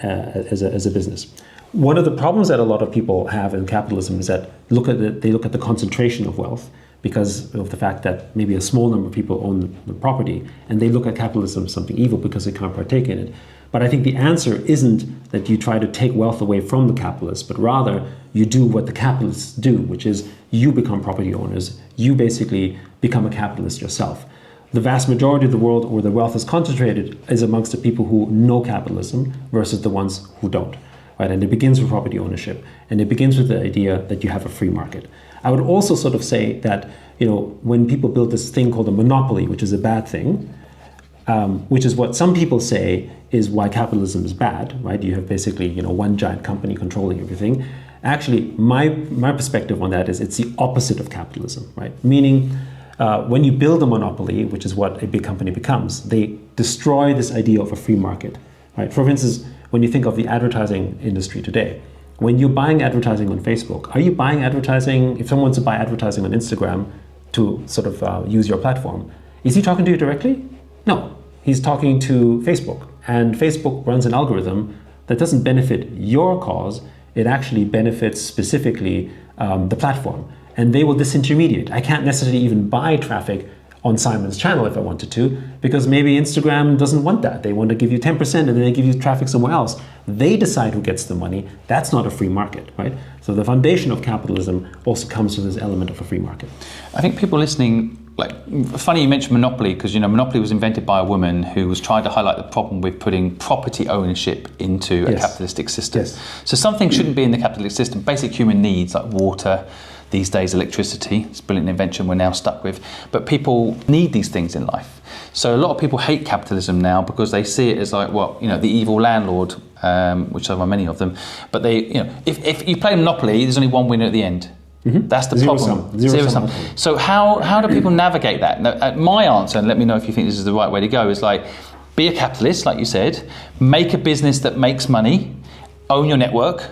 as a business. One of the problems that a lot of people have in capitalism is that they look at the concentration of wealth, because of the fact that maybe a small number of people own the property, and they look at capitalism as something evil because they can't partake in it. But I think the answer isn't that you try to take wealth away from the capitalists, but rather you do what the capitalists do, which is you become property owners. You basically become a capitalist yourself. The vast majority of the world where the wealth is concentrated is amongst the people who know capitalism versus the ones who don't. Right? And it begins with property ownership, and it begins with the idea that you have a free market. I would also sort of say that, when people build this thing called a monopoly, which is a bad thing, which is what some people say is why capitalism is bad, right? You have basically, one giant company controlling everything. Actually, my perspective on that is it's the opposite of capitalism, right? Meaning, when you build a monopoly, which is what a big company becomes, they destroy this idea of a free market, right? For instance, when you think of the advertising industry today, when you're buying advertising on Facebook, are you buying advertising, if someone wants to buy advertising on Instagram to sort of use your platform, is he talking to you directly? No, he's talking to Facebook. And Facebook runs an algorithm that doesn't benefit your cause, it actually benefits specifically the platform. And they will disintermediate. I can't necessarily even buy traffic on Simon's channel if I wanted to, because maybe Instagram doesn't want that. They want to give you 10% and then they give you traffic somewhere else. They decide who gets the money. That's not a free market, right? So the foundation of capitalism also comes from this element of a free market. I think people listening, funny you mentioned monopoly, because monopoly was invented by a woman who was trying to highlight the problem with putting property ownership into a capitalistic system. Yes. So something shouldn't be in the capitalistic system. Basic human needs like water, these days electricity, it's a brilliant invention we're now stuck with, but people need these things in life. So a lot of people hate capitalism now because they see it as like, the evil landlord, which there are many of them, but they, if you play Monopoly, there's only one winner at the end. Mm-hmm. That's the problem. Zero sum. So how do people navigate that? Now, my answer, and let me know if you think this is the right way to go, is like, be a capitalist, like you said, make a business that makes money, own your network,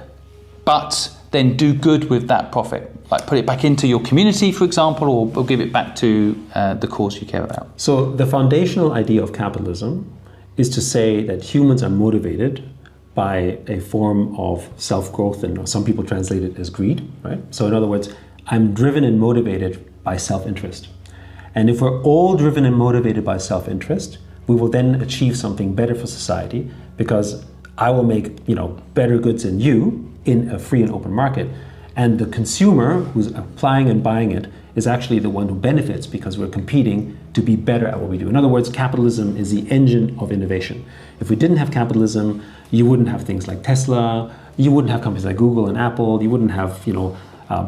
but then do good with that profit. Like put it back into your community, for example, or give it back to the cause you care about. So the foundational idea of capitalism is to say that humans are motivated by a form of self-growth, and some people translate it as greed, right? So in other words, I'm driven and motivated by self-interest. And if we're all driven and motivated by self-interest, we will then achieve something better for society, because I will make better goods than you in a free and open market. And the consumer who's applying and buying it is actually the one who benefits because we're competing to be better at what we do. In other words, capitalism is the engine of innovation. If we didn't have capitalism, you wouldn't have things like Tesla, you wouldn't have companies like Google and Apple, you wouldn't have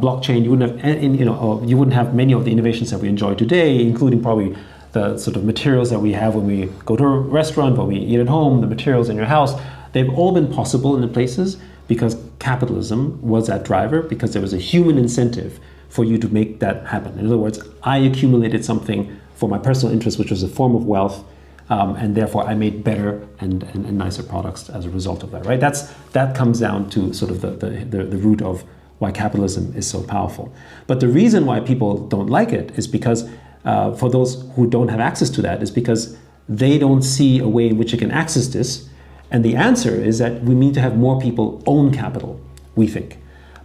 blockchain, you wouldn't have many of the innovations that we enjoy today, including probably the sort of materials that we have when we go to a restaurant, when we eat at home, the materials in your house. They've all been possible in the places because capitalism was that driver, because there was a human incentive for you to make that happen. In other words, I accumulated something for my personal interest, which was a form of wealth, and therefore I made better and nicer products as a result of that, right? That comes down to sort of the root of why capitalism is so powerful. But the reason why people don't like it is because for those who don't have access to that is because they don't see a way in which you can access this. And the answer is that we need to have more people own capital, we think.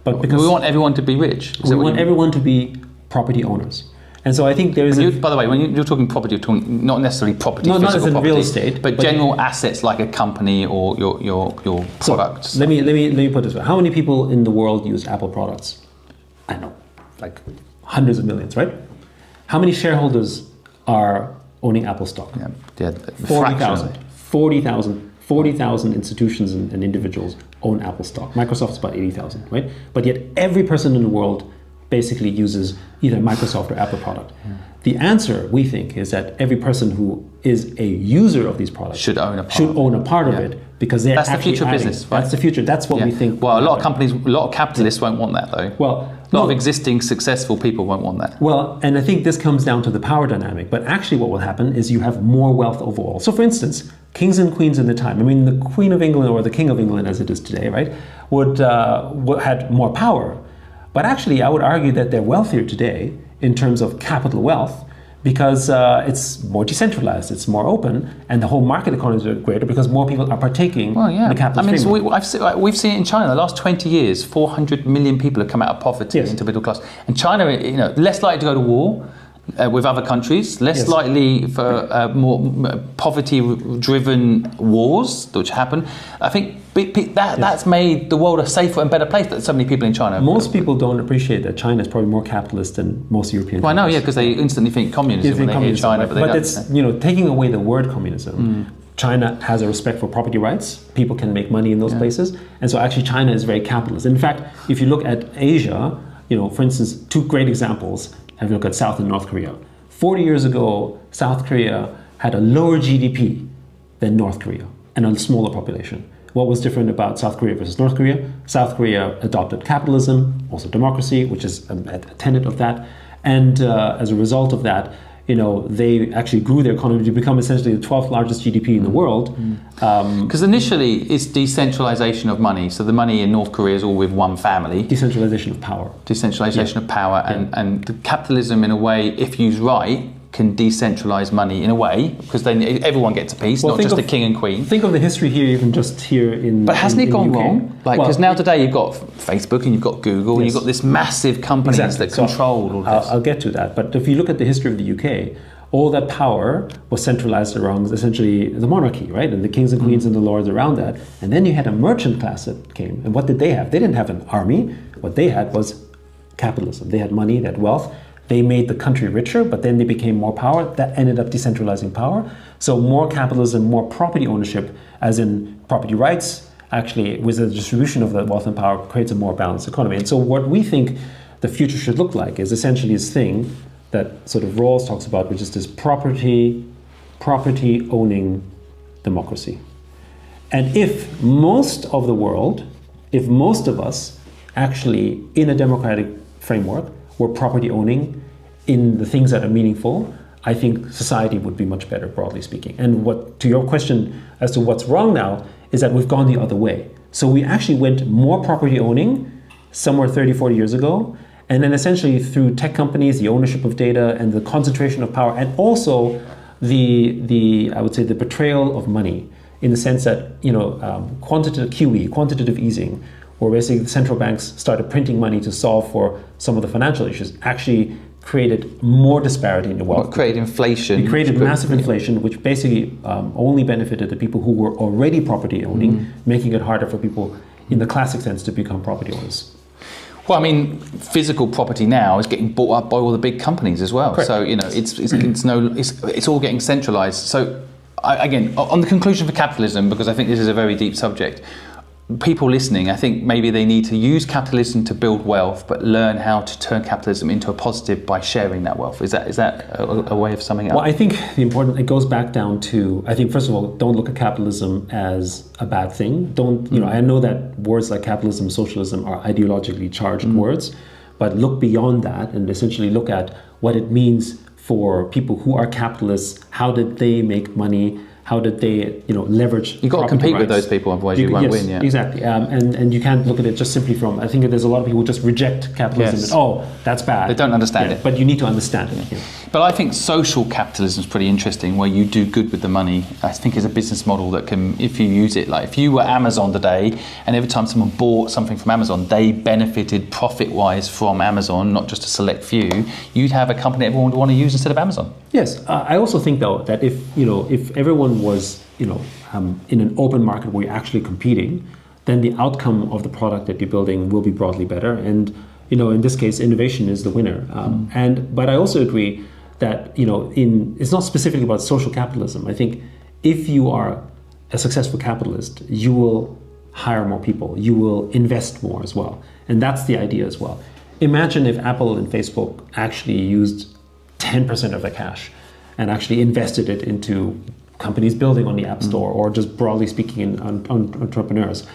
But because we want everyone to be rich. We want everyone to be property owners. And so I think there is by the way, when you're talking property, you're talking not necessarily property, not as in property, real estate, but general assets like a company or your products. So let me put it this way. How many people in the world use Apple products? I don't know, like hundreds of millions, right? How many shareholders are owning Apple stock? Yeah, 40,000 institutions and individuals own Apple stock. Microsoft's about 80,000, right? But yet every person in the world basically uses either Microsoft or Apple product. The answer, we think, is that every person who is a user of these products should own a part of it because they're that's actually the future business. Right? That's the future. That's what we think. Well, a lot of companies, a lot of capitalists won't want that though. Well, a lot of existing successful people won't want that. Well, and I think this comes down to the power dynamic. But actually what will happen is you have more wealth overall. So for instance, kings and queens in the time, I mean the Queen of England or the King of England as it is today, right, had more power. But actually I would argue that they're wealthier today in terms of capital wealth because it's more decentralized, it's more open, and the whole market economies are greater because more people are partaking in the capitalist framework. So we've seen it in China. The last 20 years, 400 million people have come out of poverty into middle class. And China, less likely to go to war with other countries, less likely for more poverty-driven wars, which happen. I think that's made the world a safer and better place. That so many people in China. Most people don't appreciate that China is probably more capitalist than most European. Well, I know, because they instantly think communism when they hear China, right? But it's taking away the word communism. China has a respect for property rights. People can make money in those places, and so actually China is very capitalist. In fact, if you look at Asia, for instance, two great examples. Have a look at South and North Korea. 40 years ago, South Korea had a lower GDP than North Korea and a smaller population. What was different about South Korea versus North Korea? South Korea adopted capitalism, also democracy, which is a tenet of that. And as a result of that, they actually grew their economy to become essentially the 12th largest GDP in the world. Because initially it's decentralization of money. So the money in North Korea is all with one family. Decentralization of power. Decentralization of power. And the capitalism, in a way, if used right, can decentralize money in a way, because then everyone gets a piece, not just the king and queen. Think of the history here, even just here in But hasn't it gone UK? wrong? Because now today you've got Facebook and you've got Google and you've got this massive companies that control all this. I'll get to that. But if you look at the history of the UK, all that power was centralized around essentially the monarchy, right? And the kings and queens and the lords around that. And then you had a merchant class that came. And what did they have? They didn't have an army. What they had was capitalism. They had money, they had wealth. They made the country richer, but then they became more power. That ended up decentralizing power. So more capitalism, more property ownership, as in property rights, actually, with the distribution of that wealth and power, creates a more balanced economy. And so what we think the future should look like is essentially this thing that sort of Rawls talks about, which is this property owning democracy. And if most of the world, if most of us actually in a democratic framework were property owning in the things that are meaningful, I think society would be much better, broadly speaking. And to your question as to what's wrong now is that we've gone the other way. So we actually went more property owning somewhere 30, 40 years ago, and then essentially through tech companies, the ownership of data and the concentration of power, and also the I would say the betrayal of money, in the sense that quantitative QE, quantitative easing, where basically the central banks started printing money to solve for some of the financial issues, actually created more disparity in the wealth. It created inflation. It created massive inflation, which basically only benefited the people who were already property owning, making it harder for people in the classic sense to become property owners. Well, I mean, physical property now is getting bought up by all the big companies as well. Correct. So it's all getting centralised. So again, on the conclusion for capitalism, because I think this is a very deep subject, people listening, I think maybe they need to use capitalism to build wealth, but learn how to turn capitalism into a positive by sharing that wealth. Is that a way of summing it up? Well, I think it goes back down to, I think, first of all, don't look at capitalism as a bad thing. I know that words like capitalism, socialism are ideologically charged words, but look beyond that and essentially look at what it means for people who are capitalists. How did they make money? How did they, leverage? You've got to compete with those people, otherwise you won't win. Yeah, exactly. And you can't look at it just simply from. I think there's a lot of people who just reject capitalism. Yes. And, that's bad. They don't understand it. But you need to understand it. Yeah. But I think social capitalism is pretty interesting, where you do good with the money. I think is a business model that can, if you use it, like if you were Amazon today, and every time someone bought something from Amazon, they benefited profit-wise from Amazon, not just a select few. You'd have a company everyone would want to use instead of Amazon. Yes, I also think though that if everyone was in an open market where you're actually competing, then the outcome of the product that you're building will be broadly better. And in this case, innovation is the winner. But I also agree that it's not specifically about social capitalism. I think if you are a successful capitalist, you will hire more people, you will invest more as well, and that's the idea as well. Imagine if Apple and Facebook actually used 10% of their cash and actually invested it into companies building on the App Store, or just broadly speaking in entrepreneurs.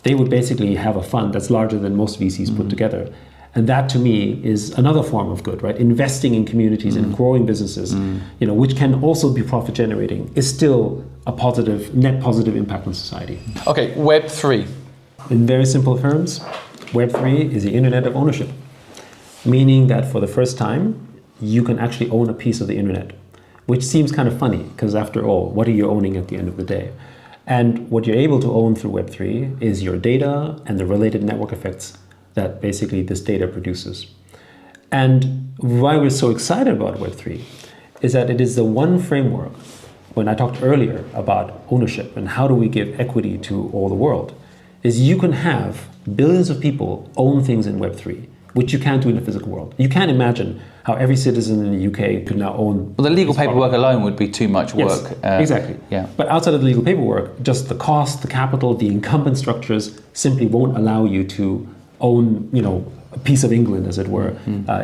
They would basically have a fund that's larger than most VCs put together. And that to me is another form of good, right? Investing in communities and growing businesses, which can also be profit generating, is still a net positive impact on society. Okay, Web3. In very simple terms, Web3 is the internet of ownership, meaning that for the first time, you can actually own a piece of the internet, which seems kind of funny because after all, what are you owning at the end of the day? And what you're able to own through Web3 is your data and the related network effects that basically this data produces. And why we're so excited about Web3 is that it is the one framework, when I talked earlier about ownership and how do we give equity to all the world, is you can have billions of people own things in Web3, which you can't do in the physical world. You can't imagine how every citizen in the UK could now own. Well, the legal paperwork alone would be too much work. Yes, exactly. Yeah. But outside of the legal paperwork, just the cost, the capital, the incumbent structures simply won't allow you to own, a piece of England, as it were,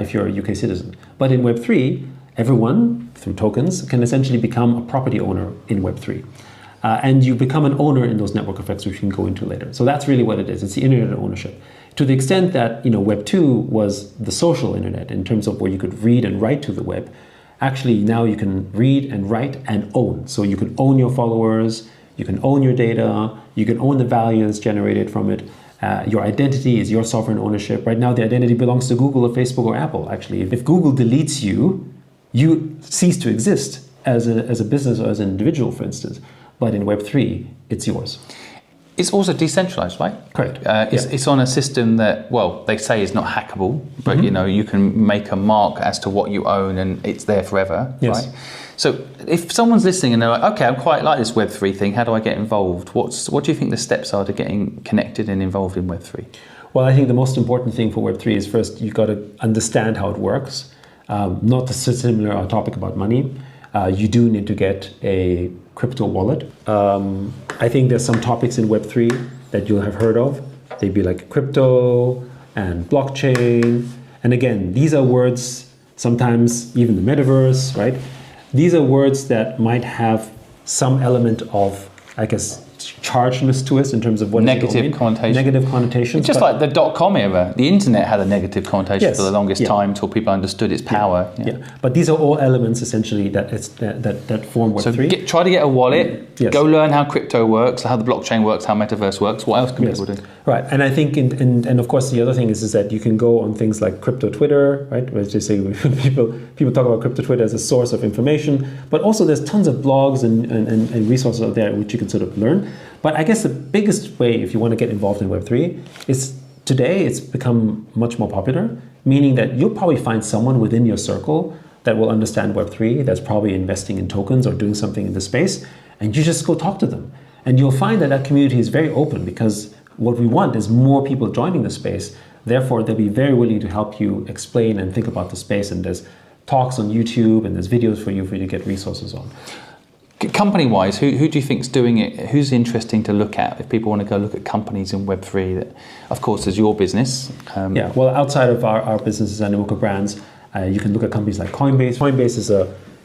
if you're a UK citizen. But in Web3, everyone, through tokens, can essentially become a property owner in Web3. And you become an owner in those network effects, which we can go into later. So that's really what it is. It's the internet of ownership. To the extent that Web 2 was the social internet in terms of where you could read and write to the web, actually now you can read and write and own. So you can own your followers, you can own your data, you can own the value that's generated from it. Your identity is your sovereign ownership. Right now the identity belongs to Google or Facebook or Apple, actually. If Google deletes you, you cease to exist as a business or as an individual, for instance. But in Web 3, it's yours. It's also decentralized, right? Correct. It's on a system that, they say is not hackable, but you can make a mark as to what you own and it's there forever, yes. Right? So if someone's listening and they're like, okay, I'm quite like this Web3 thing, how do I get involved? What do you think the steps are to getting connected and involved in Web3? Well, I think the most important thing for Web3 is first, you've got to understand how it works. Not a similar topic about money. You do need to get a crypto wallet. I think there's some topics in Web3 that you'll have heard of. They'd be like crypto and blockchain. And again, these are words, sometimes even the metaverse, right? These are words that might have some element of, I guess, chargedness to us in terms of what negative connotations. Negative connotations. It's just like the .com era. The internet had a negative connotation for the longest time until people understood its power. Yeah. But these are all elements essentially that form Web3. So try to get a wallet. Yes. Go learn how crypto works, how the blockchain works, how metaverse works. What else can people do? Right, and I think, and of course, the other thing is that you can go on things like crypto Twitter, right? Where they say people talk about crypto Twitter as a source of information, but also there's tons of blogs and resources out there which you can sort of learn. But I guess the biggest way, if you want to get involved in Web3, is today it's become much more popular. meaning that you'll probably find someone within your circle that will understand Web3, that's probably investing in tokens or doing something in the space, and you just go talk to them. And you'll find that that community is very open, because what we want is more people joining the space. Therefore, they'll be very willing to help you explain and think about the space. And there's talks on YouTube and there's videos for you to get resources on. Company-wise, who do you think's doing it? Who's interesting to look at if people want to go look at companies in Web3? That, of course, is your business. Yeah, well, outside of our businesses and Imuka brands, you can look at companies like Coinbase. Coinbase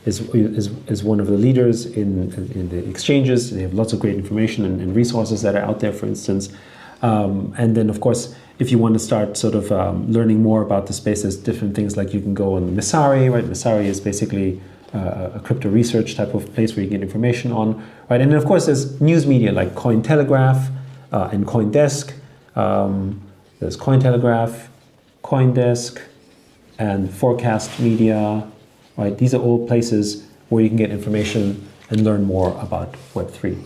is one of the leaders in the exchanges. They have lots of great information and resources that are out there, for instance. And then, of course, if you want to start sort of learning more about the space, there's different things like you can go on Messari, right? Messari is basically a crypto research type of place where you get information on, right? And then, of course, there's news media like Cointelegraph and CoinDesk. There's Cointelegraph, CoinDesk, and Forecast Media, right? These are all places where you can get information and learn more about Web3.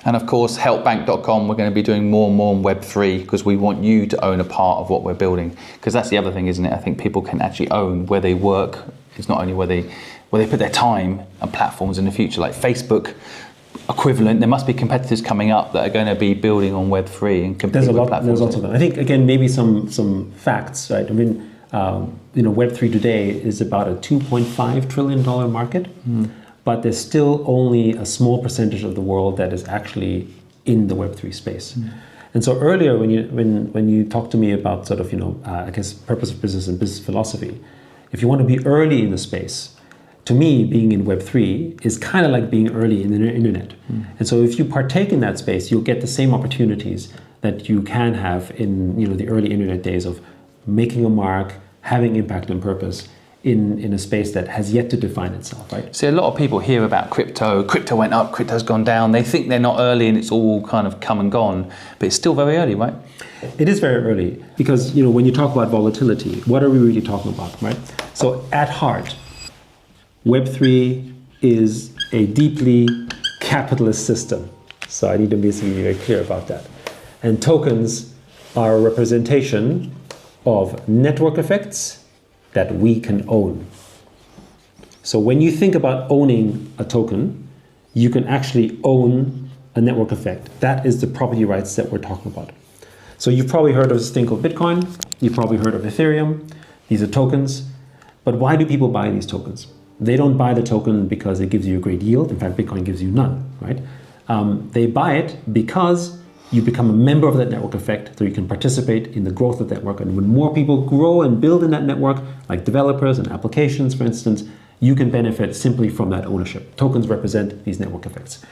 And of course, helpbank.com, we're going to be doing more and more on Web3 because we want you to own a part of what we're building. Because that's the other thing, isn't it? I think people can actually own where they work. It's not only where they put their time and platforms in the future, like Facebook equivalent. There must be competitors coming up that are going to be building on Web3 and compete with platforms. There's lots of them. I think, again, maybe some facts, right? I mean, Web3 today is about a $2.5 trillion market. But there's still only a small percentage of the world that is actually in the Web3 space. And so earlier, when you talked to me about sort of, I guess, purpose of business and business philosophy, if you want to be early in the space, to me, being in Web3 is kind of like being early in the internet. And so if you partake in that space, you'll get the same opportunities that you can have in the early internet days of making a mark, having impact and purpose in a space that has yet to define itself, right? See, a lot of people hear about crypto went up, crypto's gone down. They think they're not early and it's all kind of come and gone, but it's still very early, right? It is very early because, when you talk about volatility, what are we really talking about, right? So at heart, Web3 is a deeply capitalist system. So I need to be very clear about that. And tokens are a representation of network effects that we can own. So when you think about owning a token, you can actually own a network effect. That is the property rights that we're talking about. So you've probably heard of this thing called Bitcoin. You've probably heard of Ethereum. These are tokens. But why do people buy these tokens? They don't buy the token because it gives you a great yield. In fact, Bitcoin gives you none, right? They buy it because you become a member of that network effect, so you can participate in the growth of that network. And when more people grow and build in that network, like developers and applications, for instance, you can benefit simply from that ownership. Tokens represent these network effects.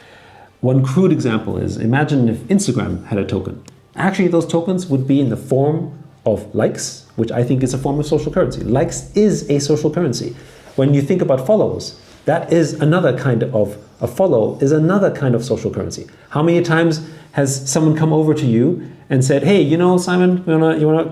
One crude example is, imagine if Instagram had a token. Actually, those tokens would be in the form of likes, which I think is a form of social currency. Likes is a social currency. When you think about follows, that is another kind of, a follow is another kind of social currency. How many times has someone come over to you and said, hey, Simon,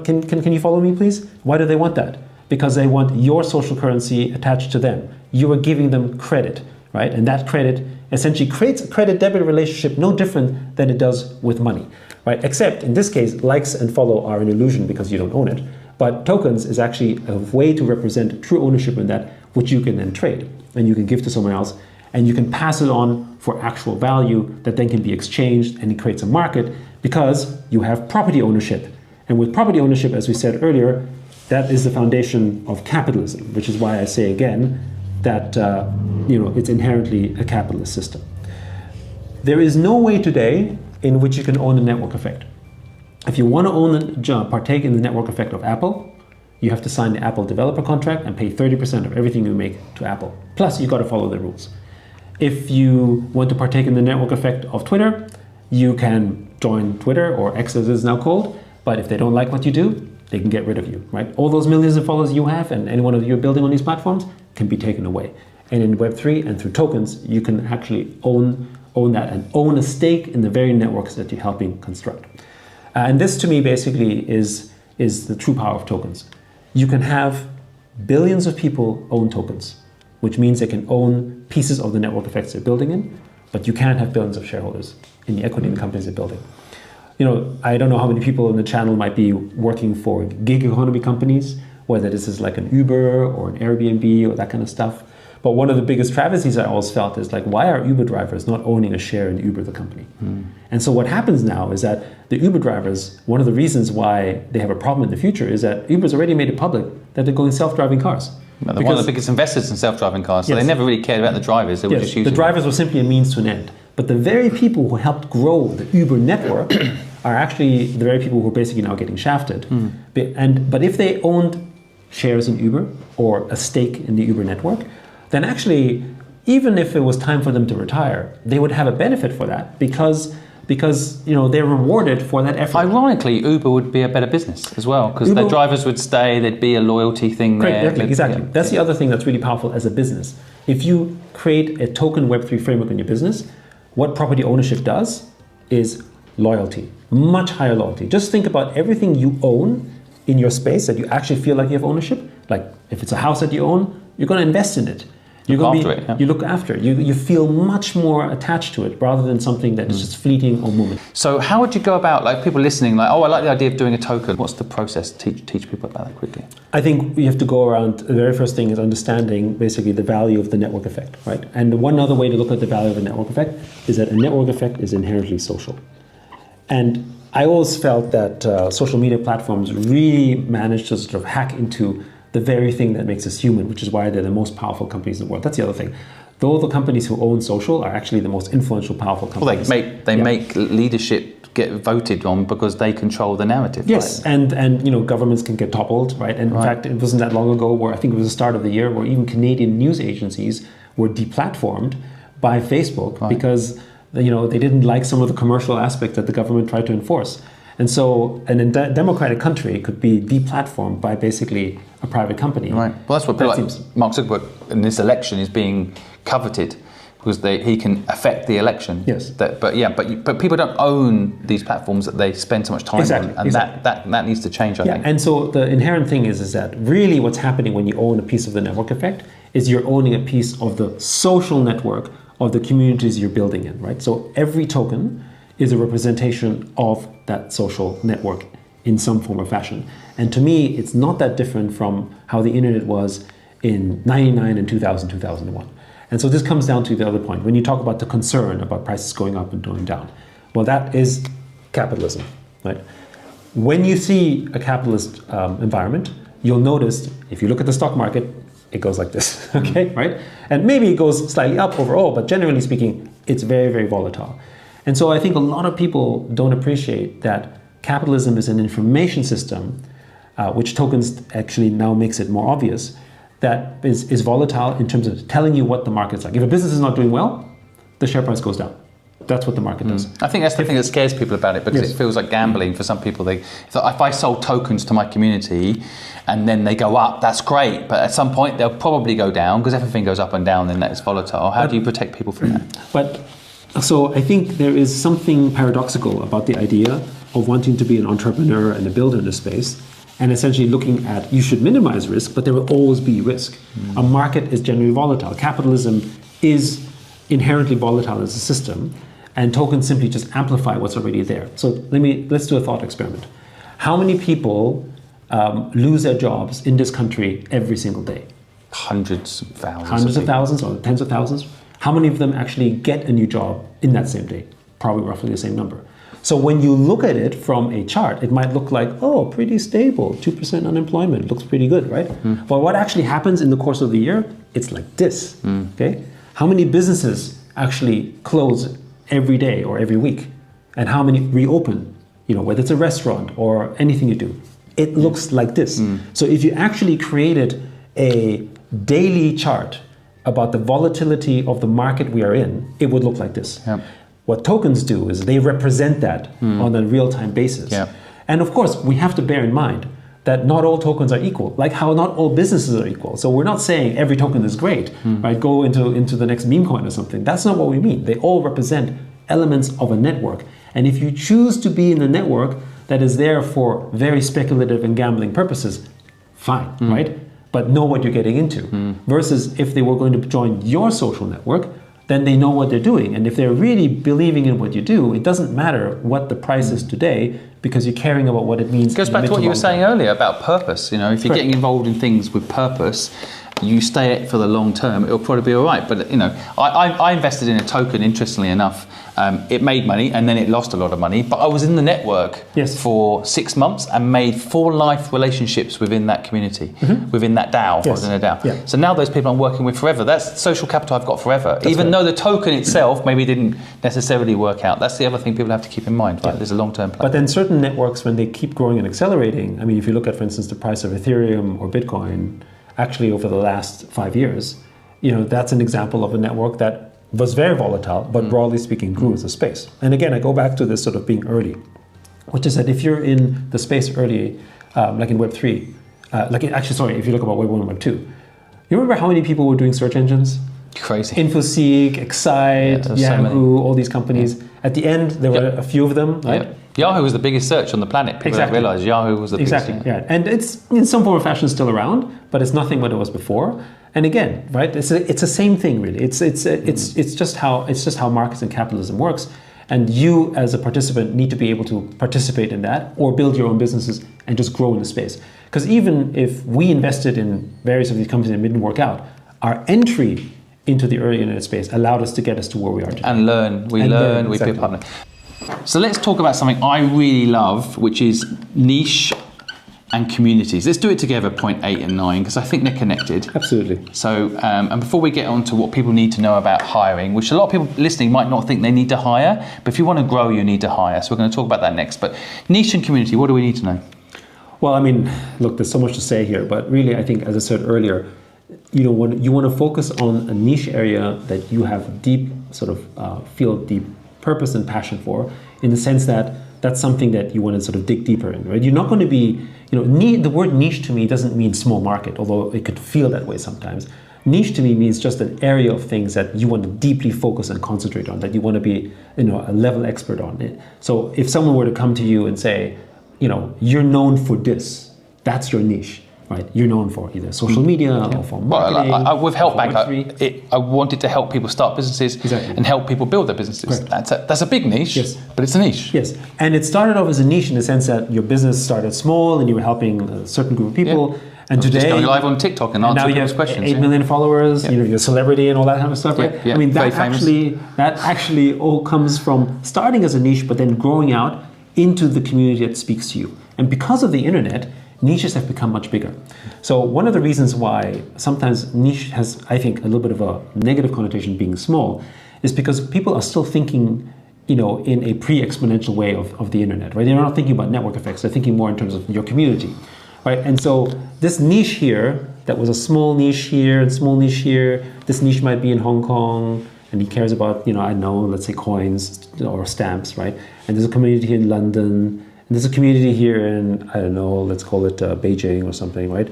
can you follow me, please? Why do they want that? Because they want your social currency attached to them. You are giving them credit, right? And that credit essentially creates a credit-debit relationship no different than it does with money, right? Except in this case, likes and follow are an illusion because you don't own it. But tokens is actually a way to represent true ownership in that, which you can then trade and you can give to someone else. And you can pass it on for actual value that then can be exchanged, and it creates a market because you have property ownership. And with property ownership, as we said earlier, that is the foundation of capitalism, which is why I say again that it's inherently a capitalist system. There is no way today in which you can own a network effect. If you want to partake in the network effect of Apple, you have to sign the Apple developer contract and pay 30% of everything you make to Apple. Plus, you got to follow the rules. If you want to partake in the network effect of Twitter, you can join Twitter, or X as it is now called, but if they don't like what you do, they can get rid of you, right? All those millions of followers you have and any one of you building on these platforms can be taken away. And in Web3 and through tokens, you can actually own that and own a stake in the very networks that you're helping construct. And this to me basically is the true power of tokens. You can have billions of people own tokens, which means they can own pieces of the network effects they're building in, but you can't have billions of shareholders in the equity in the companies they're building. I don't know how many people in the channel might be working for gig economy companies. whether this is like an Uber or an Airbnb or that kind of stuff. But one of the biggest travesties I always felt is like, why are Uber drivers not owning a share in Uber, the company? And so what happens now is that the Uber drivers, one of the reasons why they have a problem in the future is that Uber's already made it public that they're going self-driving cars. They're one of the biggest investors in self-driving cars, so they never really cared about the drivers. They were just using the drivers were simply a means to an end. But the very people who helped grow the Uber network are actually the very people who are basically now getting shafted. But if they owned shares in Uber or a stake in the Uber network, then actually, even if it was time for them to retire, they would have a benefit for that because they're rewarded for that effort. Ironically, Uber would be a better business as well because their drivers would stay. There'd be a loyalty thing there. Exactly. That's the other thing that's really powerful as a business. If you create a token Web3 framework in your business, what property ownership does is loyalty, much higher loyalty. Just think about everything you own in your space that you actually feel like you have ownership. Like if it's a house that you own, you're going to invest in it. You look after it. You feel much more attached to it rather than something that is just fleeting or moving. So how would you go about, like people listening, like, oh, I like the idea of doing a token. What's the process? Teach people about that quickly. I think we have to go around, the very first thing is understanding basically the value of the network effect, right? And one other way to look at the value of a network effect is that a network effect is inherently social. And I always felt that social media platforms really managed to sort of hack into the very thing that makes us human, which is why they're the most powerful companies in the world. That's the other thing. Though the companies who own social are actually the most influential, powerful companies. Well, they make leadership get voted on because they control the narrative. Yes, right? and governments can get toppled, right? And in fact, it wasn't that long ago where I think it was the start of the year where even Canadian news agencies were deplatformed by Facebook because they didn't like some of the commercial aspects that the government tried to enforce. And so a democratic country could be deplatformed by basically a private company. Right. Well, that's what people like Mark Zuckerberg in this election is being coveted because he can affect the election. Yes. But people don't own these platforms that they spend so much time on, and that needs to change. I think. And so the inherent thing is that really what's happening when you own a piece of the network effect is you're owning a piece of the social network of the communities you're building in. Right. So every token is a representation of that social network in some form or fashion. And to me, it's not that different from how the internet was in 99 and 2000, 2001. And so this comes down to the other point. When you talk about the concern about prices going up and going down, well, that is capitalism, right? When you see a capitalist environment, you'll notice, if you look at the stock market, it goes like this, okay, right? And maybe it goes slightly up overall, but generally speaking, it's very, very volatile. And so I think a lot of people don't appreciate that capitalism is an information system, which tokens actually now makes it more obvious, that is volatile in terms of telling you what the market's like. If a business is not doing well, the share price goes down. That's what the market does. I think that's the thing that scares people about it because it feels like gambling for some people. If I sold tokens to my community and then they go up, that's great. But at some point they'll probably go down because everything goes up and down and that's volatile. How do you protect people from that? So I think there is something paradoxical about the idea of wanting to be an entrepreneur and a builder in this space and essentially looking at you should minimize risk, but there will always be risk. A market is generally volatile. Capitalism is inherently volatile as a system, and tokens simply just amplify what's already there. So let's do a thought experiment. How many people lose their jobs in this country every single day? Hundreds of thousands. Hundreds of thousands or tens of thousands? How many of them actually get a new job in that same day? Probably roughly the same number. So when you look at it from a chart, it might look like, oh, pretty stable, 2% unemployment, looks pretty good, right? But what actually happens in the course of the year, it's like this, okay? How many businesses actually close every day or every week? And how many reopen, whether it's a restaurant or anything you do? It looks like this. So if you actually created a daily chart about the volatility of the market we are in, it would look like this. Yep. What tokens do is they represent that on a real-time basis. Yep. And of course, we have to bear in mind that not all tokens are equal, like how not all businesses are equal. So we're not saying every token is great, right? Go into the next meme coin or something. That's not what we mean. They all represent elements of a network. And if you choose to be in a network that is there for very speculative and gambling purposes, fine, right? But know what you're getting into. Versus if they were going to join your social network, then they know what they're doing. And if they're really believing in what you do, it doesn't matter what the price is today, because you're caring about what it means. It goes back to what you were saying earlier about purpose. You know, if you're getting involved in things with purpose, you stay it for the long term, it'll probably be all right. But, you know, I invested in a token, interestingly enough. It made money and then it lost a lot of money. But I was in the network for 6 months and made 4 life relationships within that community, within that DAO. I was in a DAO. Yeah. So now those people I'm working with forever. That's social capital I've got forever. That's Even right. though the token itself maybe didn't necessarily work out. That's the other thing people have to keep in mind, right? There's a long-term plan. But then certain networks, when they keep growing and accelerating, I mean, if you look at, for instance, the price of Ethereum or Bitcoin, actually over the last 5 years, you know, that's an example of a network that was very volatile, but broadly speaking grew as a space. And again, I go back to this sort of being early, which is that if you're in the space early, like in Web3, if you look about Web 1 and Web 2, you remember how many people were doing search engines? Crazy. InfoSeek, Excite, Yahoo, all these companies. At the end, there were a few of them, right? Yahoo was the biggest search on the planet. People don't realize Yahoo was the biggest. Yeah. And it's in some form or fashion still around, but it's nothing what it was before. And again, right? It's the same thing, really. It's just how markets and capitalism works. And you, as a participant, need to be able to participate in that, or build your own businesses and just grow in the space. Because even if we invested in various of these companies and it didn't work out, our entry into the early internet space allowed us to get us to where we are today. And learn. We pick up. So let's talk about something I really love, which is niche and communities. Let's do it together, point 8 and 9, because I think they're connected. Absolutely. So, and before we get on to what people need to know about hiring, which a lot of people listening might not think they need to hire, but if you want to grow, you need to hire. So we're going to talk about that next. But niche and community, what do we need to know? Well, I mean, look, there's so much to say here, but really, I think, as I said earlier, you want to focus on a niche area that you have deep feel deep purpose and passion for, in the sense that that's something that you want to sort of dig deeper in, right? You're not going to be, the word niche to me doesn't mean small market, although it could feel that way sometimes. Niche to me means just an area of things that you want to deeply focus and concentrate on, that you want to be, a level expert on it. So if someone were to come to you and say, you're known for this, that's your niche. Right, you're known for either social media or for marketing. Well, with Help Bank, I wanted to help people start businesses and help people build their businesses. Correct. That's a big niche, but it's a niche. Yes, and it started off as a niche in the sense that your business started small and you were helping a certain group of people. Yeah. And today, just going live on TikTok and answering people's questions. 8 million followers. You're a celebrity and all that kind of stuff, right? Yeah. I mean, that actually all comes from starting as a niche, but then growing out into the community that speaks to you. And because of the internet, niches have become much bigger. So one of the reasons why sometimes niche has, I think, a little bit of a negative connotation being small is because people are still thinking, in a pre-exponential way of the internet, right? They're not thinking about network effects. They're thinking more in terms of your community, right? And so this niche here, that was a small niche here and small niche here, this niche might be in Hong Kong, and he cares about, let's say coins or stamps, right? And there's a community here in London, and there's a community here in, let's call it Beijing or something, right?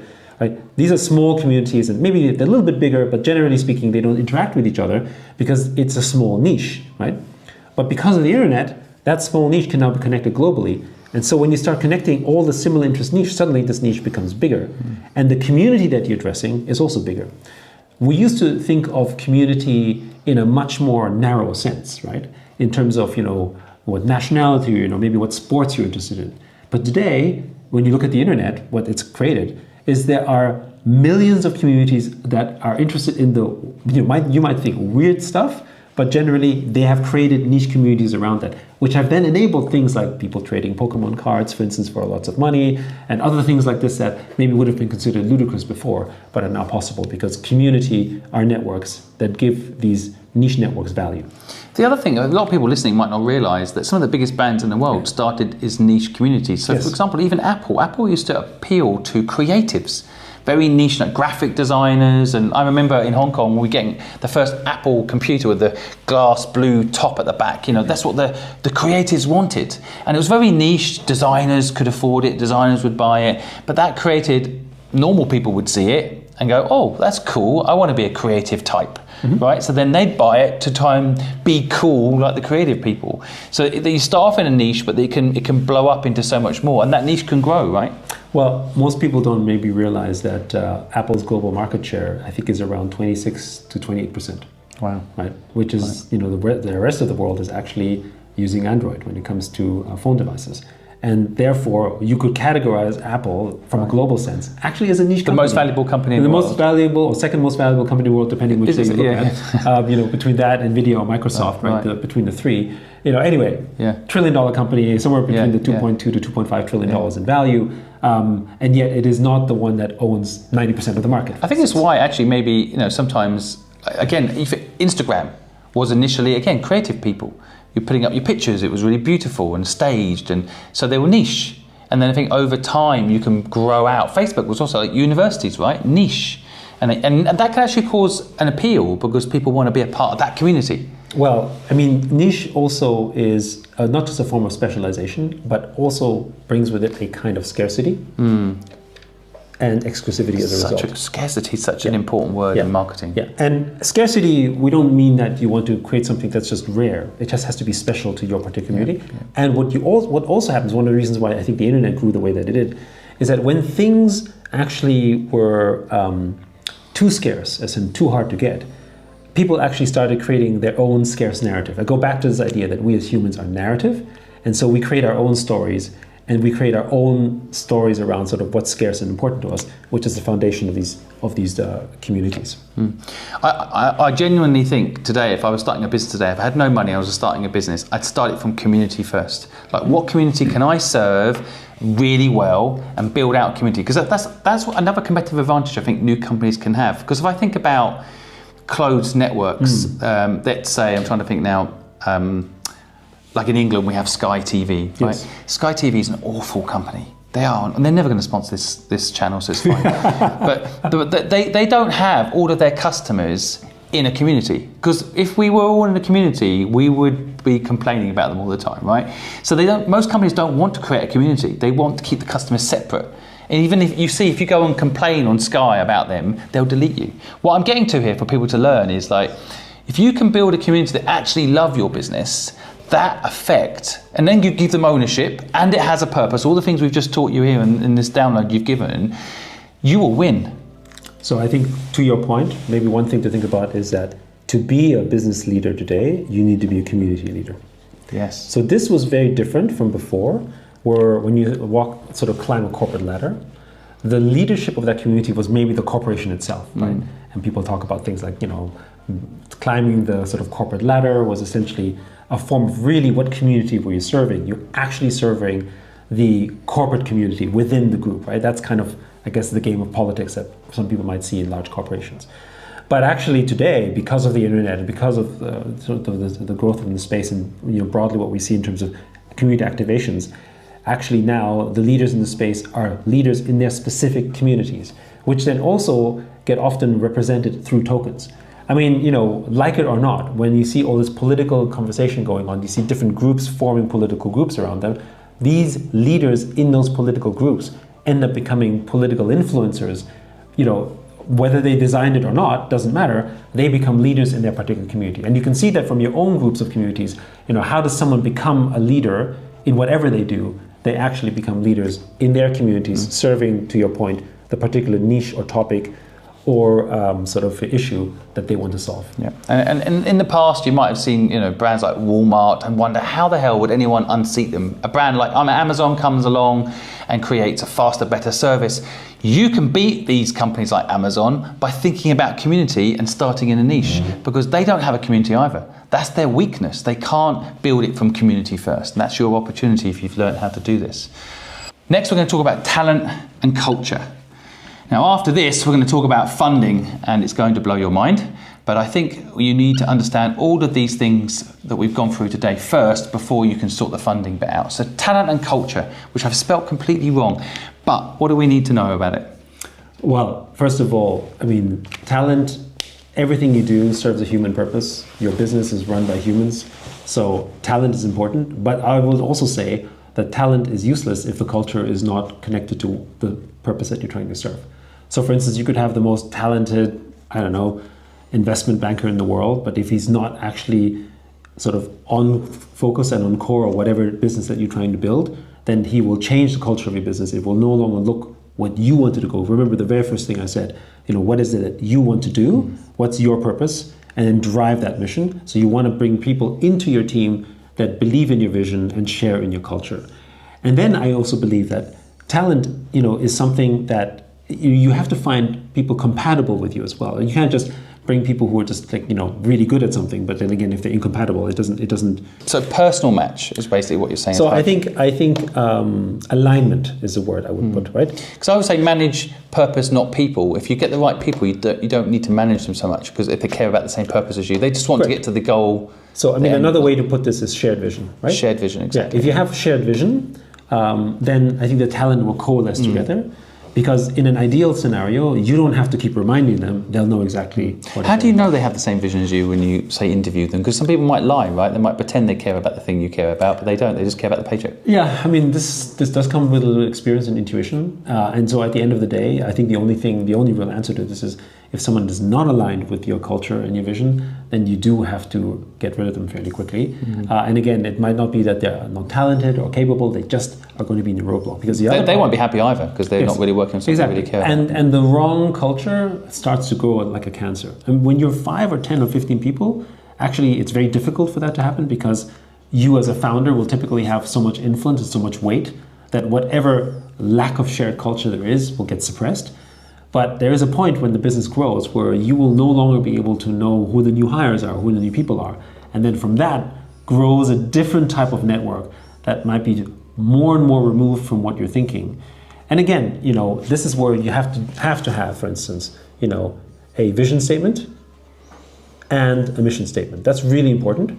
These are small communities, and maybe they're a little bit bigger, but generally speaking, they don't interact with each other because it's a small niche, right? But because of the internet, that small niche can now be connected globally. And so when you start connecting all the similar interest niche, suddenly this niche becomes bigger. And the community that you're addressing is also bigger. We used to think of community in a much more narrow sense, right? In terms of, what nationality, maybe what sports you're interested in. But today, when you look at the internet, what it's created is there are millions of communities that are interested in you might think weird stuff, but generally they have created niche communities around that, which have then enabled things like people trading Pokemon cards, for instance, for lots of money, and other things like this that maybe would have been considered ludicrous before, but are now possible because community are networks that give these niche networks value. The other thing, a lot of people listening might not realise that some of the biggest brands in the world started as niche communities. So, for example, even Apple used to appeal to creatives, very niche, like graphic designers. And I remember in Hong Kong, we were getting the first Apple computer with the glass blue top at the back. That's what the creatives wanted. And it was very niche. Designers could afford it. Designers would buy it. But that created, normal people would see it and go, oh, that's cool. I want to be a creative type. Right, so then they'd buy it to try and be cool like the creative people. So you start off in a niche, but it can blow up into so much more, and that niche can grow, right? Well, most people don't maybe realize that Apple's global market share, I think, is around 26 to 28%. Wow! Right, which is the rest of the world is actually using Android when it comes to phone devices. And therefore, you could categorize Apple from a global sense actually as a niche company. The most valuable company in the world. The most valuable or second most valuable company in the world, depending which way you look at. Between that, Nvidia or Microsoft, between the three. Anyway, $1 trillion company, somewhere between the 2.2 to 2.5 trillion dollars in value. And yet it is not the one that owns 90% of the market. I think that's why actually maybe, sometimes, again, if Instagram was initially, again, creative people. You're putting up your pictures, it was really beautiful and staged, and so they were niche. And then I think over time you can grow out. Facebook was also like universities, right? Niche. And that can actually cause an appeal because people want to be a part of that community. Well, I mean, niche also is not just a form of specialization, but also brings with it a kind of scarcity and exclusivity as a result. Scarcity is such an important word in marketing. Yeah, and scarcity, we don't mean that you want to create something that's just rare. It just has to be special to your particular community. Yeah. And what also happens, one of the reasons why I think the internet grew the way that it did, is that when things actually were too scarce, as in too hard to get, people actually started creating their own scarce narrative. I go back to this idea that we as humans are narrative, and so we create our own stories, and we create our own stories around sort of what's scarce and important to us, which is the foundation of these communities. I genuinely think today, if I was starting a business today, if I had no money, I was starting a business, I'd start it from community first. Like, what community can I serve really well and build out community? Because that's another competitive advantage I think new companies can have. Because if I think about closed networks, let's say, I'm trying to think now, like in England, we have Sky TV, right? Yes. Sky TV is an awful company. They are, and they're never going to sponsor this channel, so it's fine. but they don't have all of their customers in a community. Because if we were all in a community, we would be complaining about them all the time, right? So most companies don't want to create a community. They want to keep the customers separate. And even if you go and complain on Sky about them, they'll delete you. What I'm getting to here for people to learn is, like, if you can build a community that actually love your business, that effect, and then you give them ownership, and it has a purpose, all the things we've just taught you here in this download you've given, you will win. So I think, to your point, maybe one thing to think about is that to be a business leader today, you need to be a community leader. Yes. So this was very different from before, where when you climb a corporate ladder, the leadership of that community was maybe the corporation itself, right? And people talk about things like, climbing the sort of corporate ladder was essentially a form of really what community were you serving? You're actually serving the corporate community within the group, right? That's kind of, I guess, the game of politics that some people might see in large corporations. But actually today, because of the internet and because of the growth in the space and broadly what we see in terms of community activations, actually now the leaders in the space are leaders in their specific communities, which then also get often represented through tokens. I mean, like it or not, when you see all this political conversation going on, you see different groups forming political groups around them, these leaders in those political groups end up becoming political influencers. Whether they designed it or not, doesn't matter. They become leaders in their particular community. And you can see that from your own groups of communities. How does someone become a leader in whatever they do? They actually become leaders in their communities, serving, to your point, the particular niche or topic or sort of issue that they want to solve. Yeah, and in the past you might have seen brands like Walmart and wonder how the hell would anyone unseat them. A brand like Amazon comes along and creates a faster, better service. You can beat these companies like Amazon by thinking about community and starting in a niche, because they don't have a community either. That's their weakness. They can't build it from community first, and that's your opportunity if you've learned how to do this. Next, we're going to talk about talent and culture. Now, after this, we're going to talk about funding, and it's going to blow your mind. But I think you need to understand all of these things that we've gone through today first before you can sort the funding bit out. So talent and culture, which I've spelt completely wrong. But what do we need to know about it? Well, first of all, I mean, talent, everything you do serves a human purpose. Your business is run by humans. So talent is important. But I would also say that talent is useless if the culture is not connected to the purpose that you're trying to serve. So for instance, you could have the most talented, investment banker in the world, but if he's not actually sort of on focus and on core or whatever business that you're trying to build, then he will change the culture of your business. It will no longer look what you wanted to go. Remember the very first thing I said, what is it that you want to do? What's your purpose? And then drive that mission. So you want to bring people into your team that believe in your vision and share in your culture. And then I also believe that talent, is something that you have to find people compatible with you as well. And you can't just bring people who are just really good at something, but then again, if they're incompatible, it doesn't. So personal match is basically what you're saying. So I think alignment is the word I would put, right? Because I would say manage purpose, not people. If you get the right people, you don't need to manage them so much, because if they care about the same purpose as you, they just want to get to the goal. So another way to put this is shared vision, right? Shared vision, exactly. Yeah, if you have shared vision, then I think the talent will coalesce together. Because in an ideal scenario, you don't have to keep reminding them. They'll know exactly what. How do you know they have the same vision as you when you, say, interview them? Because some people might lie, right? They might pretend they care about the thing you care about, but they don't. They just care about the paycheck. Yeah, I mean, this does come with a little experience and intuition. And so at the end of the day, I think the only real answer to this is if someone is not aligned with your culture and your vision, then you do have to get rid of them fairly quickly. And again, it might not be that they're not talented or capable. They just are going to be in the roadblock. Because they won't be happy either, because they're not really working on something they really care about. And the wrong culture starts to grow like a cancer. And when you're 5 or 10 or 15 people, actually it's very difficult for that to happen, because you as a founder will typically have so much influence and so much weight that whatever lack of shared culture there is will get suppressed. But there is a point when the business grows where you will no longer be able to know who the new hires are, who the new people are. And then from that grows a different type of network that might be more and more removed from what you're thinking. And again, this is where you have to have, for instance, a vision statement and a mission statement. That's really important,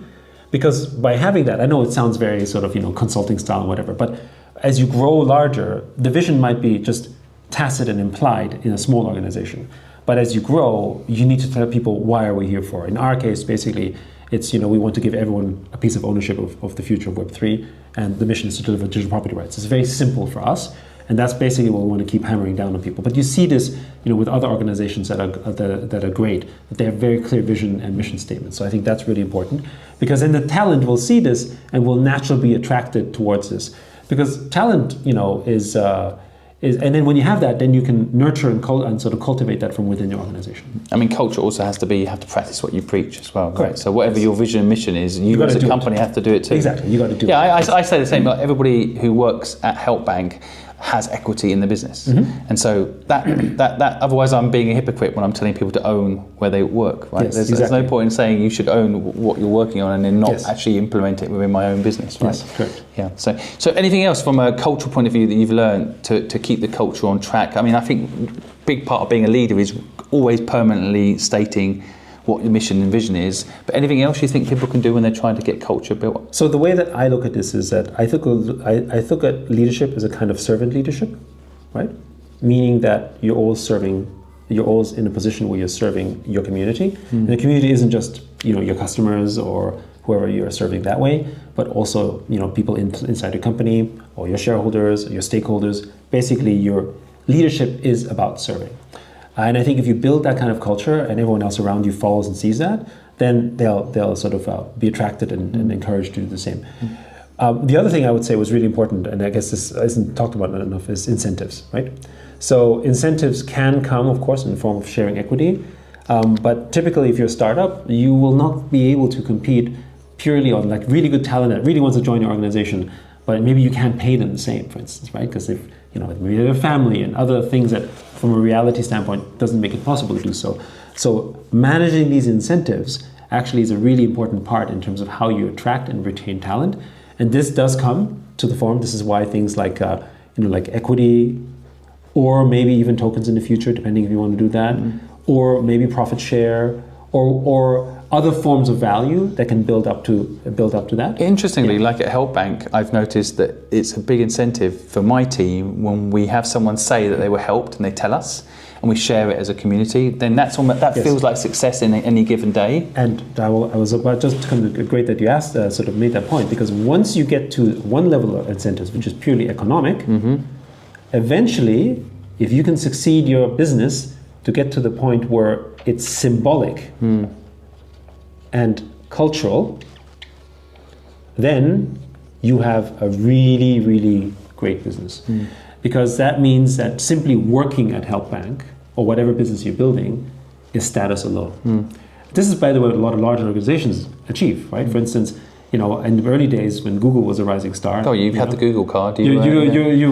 because by having that, I know it sounds very sort of, consulting style and whatever, but as you grow larger, the vision might be just tacit and implied in a small organization. But as you grow, you need to tell people, why are we here for? In our case, basically, it's, we want to give everyone a piece of ownership of the future of Web3, and the mission is to deliver digital property rights. It's very simple for us, and that's basically what we want to keep hammering down on people. But you see this, with other organizations that are great, that they have very clear vision and mission statements. So I think that's really important, because then the talent will see this and will naturally be attracted towards this. Because talent, and then when you have that, then you can nurture and sort of cultivate that from within your organization. I mean, culture also has to be, you have to practice what you preach as well. Correct. Right? So whatever your vision and mission is, you as a company have to do it too. Exactly, you got to do it. Yeah, I say the same. Like, everybody who works at Help Bank has equity in the business. And so that otherwise I'm being a hypocrite when I'm telling people to own where they work, right? Yes, there's no point in saying you should own what you're working on and then not actually implement it within my own business, right? Yes, correct. Yeah. So anything else from a cultural point of view that you've learned to keep the culture on track? I mean, I think a big part of being a leader is always permanently stating what your mission and vision is, but anything else you think people can do when they're trying to get culture built? So the way that I look at this is that I look at leadership as a kind of servant leadership, right? Meaning that you're always in a position where you're serving your community. And the community isn't just, your customers or whoever you're serving that way, but also, people inside your company or your shareholders or your stakeholders. Basically, your leadership is about serving. And I think if you build that kind of culture and everyone else around you follows and sees that, then they'll sort of be attracted and encouraged to do the same. The other thing I would say was really important, and I guess this isn't talked about enough, is incentives, right? So incentives can come, of course, in the form of sharing equity, but typically if you're a startup, you will not be able to compete purely on like really good talent that really wants to join your organization, but maybe you can't pay them the same, for instance, right? Because if maybe they have a family and other things that from a reality standpoint doesn't make it possible to do so. So managing these incentives actually is a really important part in terms of how you attract and retain talent. And this does come to the form. This is why things like like equity, or maybe even tokens in the future, depending if you want to do that, or maybe profit share, or other forms of value that can build up to that. Interestingly, like at Help Bank, I've noticed that it's a big incentive for my team when we have someone say that they were helped and they tell us, and we share it as a community. Then that feels like success in any given day. And I was about just kind of great that you asked, sort of made that point, because once you get to one level of incentives, which is purely economic, eventually, if you can succeed your business to get to the point where it's symbolic and cultural, then you have a really, really great business. Because that means that simply working at Help Bank or whatever business you're building is status alone. This is, by the way, what a lot of large organizations achieve, right? For instance, in the early days when Google was a rising star. Oh, you've had the Google card. You're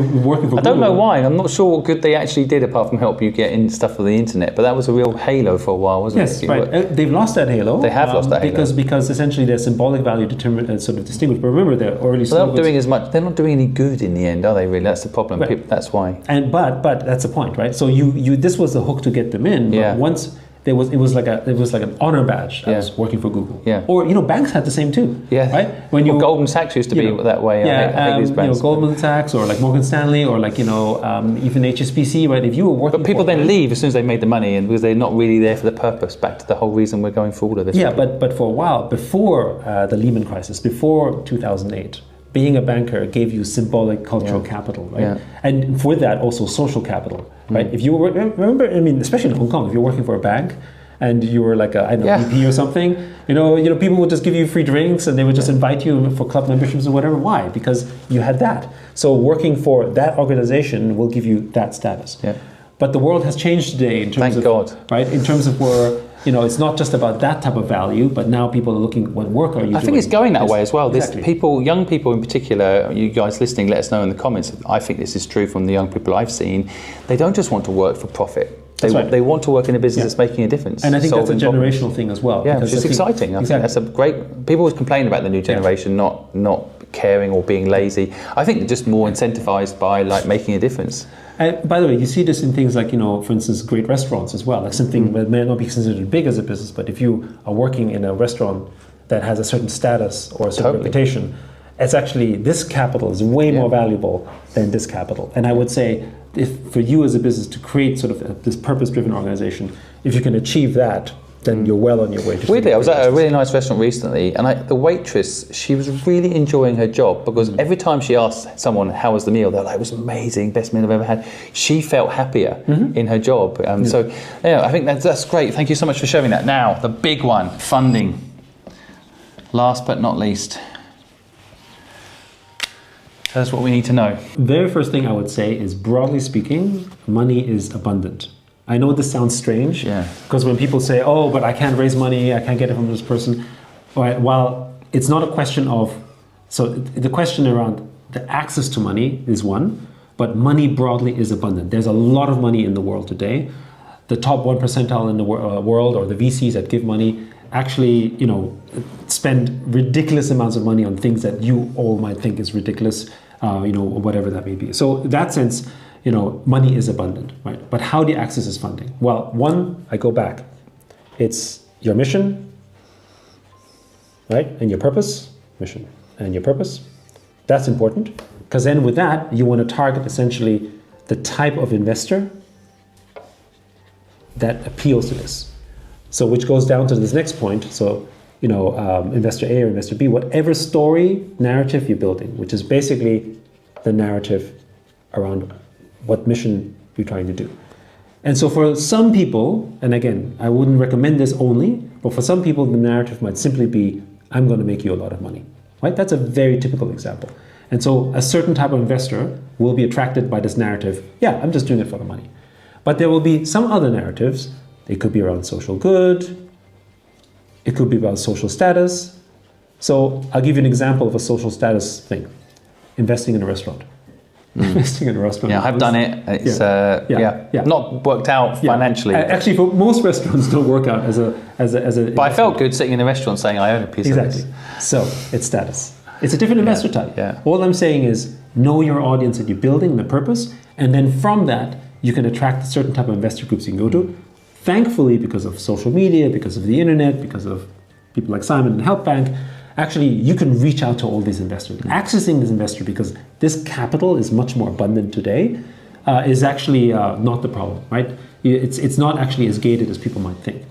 working for Google. I don't know why. I'm not sure what good they actually did apart from help you get in stuff on the internet. But that was a real halo for a while, wasn't it? Yes, right. They've lost that halo. They have lost that halo. Because essentially their symbolic value sort of distinguished. But remember, their early they're not doing as much. They're not doing any good in the end, are they? Really, that's the problem. Right. That's why. But that's the point, right? So this was the hook to get them in. But once it was like an honor badge. I was working for Google. Yeah. Or banks had the same too. Yeah. Right. When Goldman Sachs used to be that way. Yeah. I hate these banks. Goldman Sachs or like Morgan Stanley or like even HSBC. Right. If you were working. But people then leave as soon as they made the money, and because they're not really there for the purpose. Back to the whole reason we're going through all of this. Yeah. But for a while before the Lehman crisis, before 2008. Being a banker gave you symbolic cultural capital, right? Yeah. And for that, also social capital, right? If you were, remember, especially in Hong Kong, if you're working for a bank and you were like a VP or something, people would just give you free drinks and they would just invite you for club memberships or whatever. Why? Because you had that. So working for that organization will give you that status. Yeah. But the world has changed today in terms right? In terms of where, it's not just about that type of value, but now people are looking, what work are you doing? I think it's going that way as well. Exactly. Young people in particular, you guys listening, let us know in the comments. I think this is true from the young people I've seen. They don't just want to work for profit. They want to work in a business that's making a difference. And I think that's a generational thing as well. Yeah, which is exciting. I think that's a great... People always complain about the new generation not caring or being lazy. I think they're just more incentivized by making a difference. By the way, you see this in things like, for instance, great restaurants as well. Like something that may not be considered big as a business, but if you are working in a restaurant that has a certain status or a certain reputation, it's actually, this capital is way more valuable than this capital. And I would say, if for you as a business to create sort of this purpose-driven organization, if you can achieve that, then you're well on your way. Weirdly, I was at a really nice restaurant recently, and the waitress, she was really enjoying her job because every time she asked someone how was the meal, they're like, it was amazing, best meal I've ever had. She felt happier in her job. So, I think that's great. Thank you so much for sharing that. Now, the big one, funding. Last but not least. Tell us what we need to know. Very first thing I would say is, broadly speaking, money is abundant. I know this sounds strange, because when people say, oh, but I can't raise money, I can't get it from this person, while it's not a question of, so the question around the access to money is one, but money broadly is abundant. There's a lot of money in the world today. The top 1 percentile in the world, or the VCs that give money, actually, spend ridiculous amounts of money on things that you all might think is ridiculous, or whatever that may be. So in that sense, money is abundant, right? But how do you access this funding? Well, one, I go back. It's your mission, right? And your purpose, mission, and your purpose. That's important, because then with that, you want to target essentially the type of investor that appeals to this. So which goes down to this next point. So, investor A or investor B, whatever story, narrative you're building, which is basically the narrative around what mission you're trying to do. And so for some people, and again, I wouldn't recommend this only, but for some people, the narrative might simply be, I'm going to make you a lot of money, right? That's a very typical example. And so a certain type of investor will be attracted by this narrative. Yeah, I'm just doing it for the money. But there will be some other narratives. It could be around social good. It could be about social status. So I'll give you an example of a social status thing. Investing in a restaurant. Investing in a restaurant. Yeah, I've done it. It's not worked out financially. Actually, for most restaurants, don't work out as a. But I felt good sitting in the restaurant saying I own a piece of this. So it's status. It's a different investor type. Yeah. All I'm saying is know your audience that you're building, the purpose, and then from that you can attract certain type of investor groups you can go to. Thankfully, because of social media, because of the internet, because of people like Simon and Help Bank, actually you can reach out to all these investors. Accessing this investor, because this capital is much more abundant today, is actually not the problem, right? It's not actually as gated as people might think.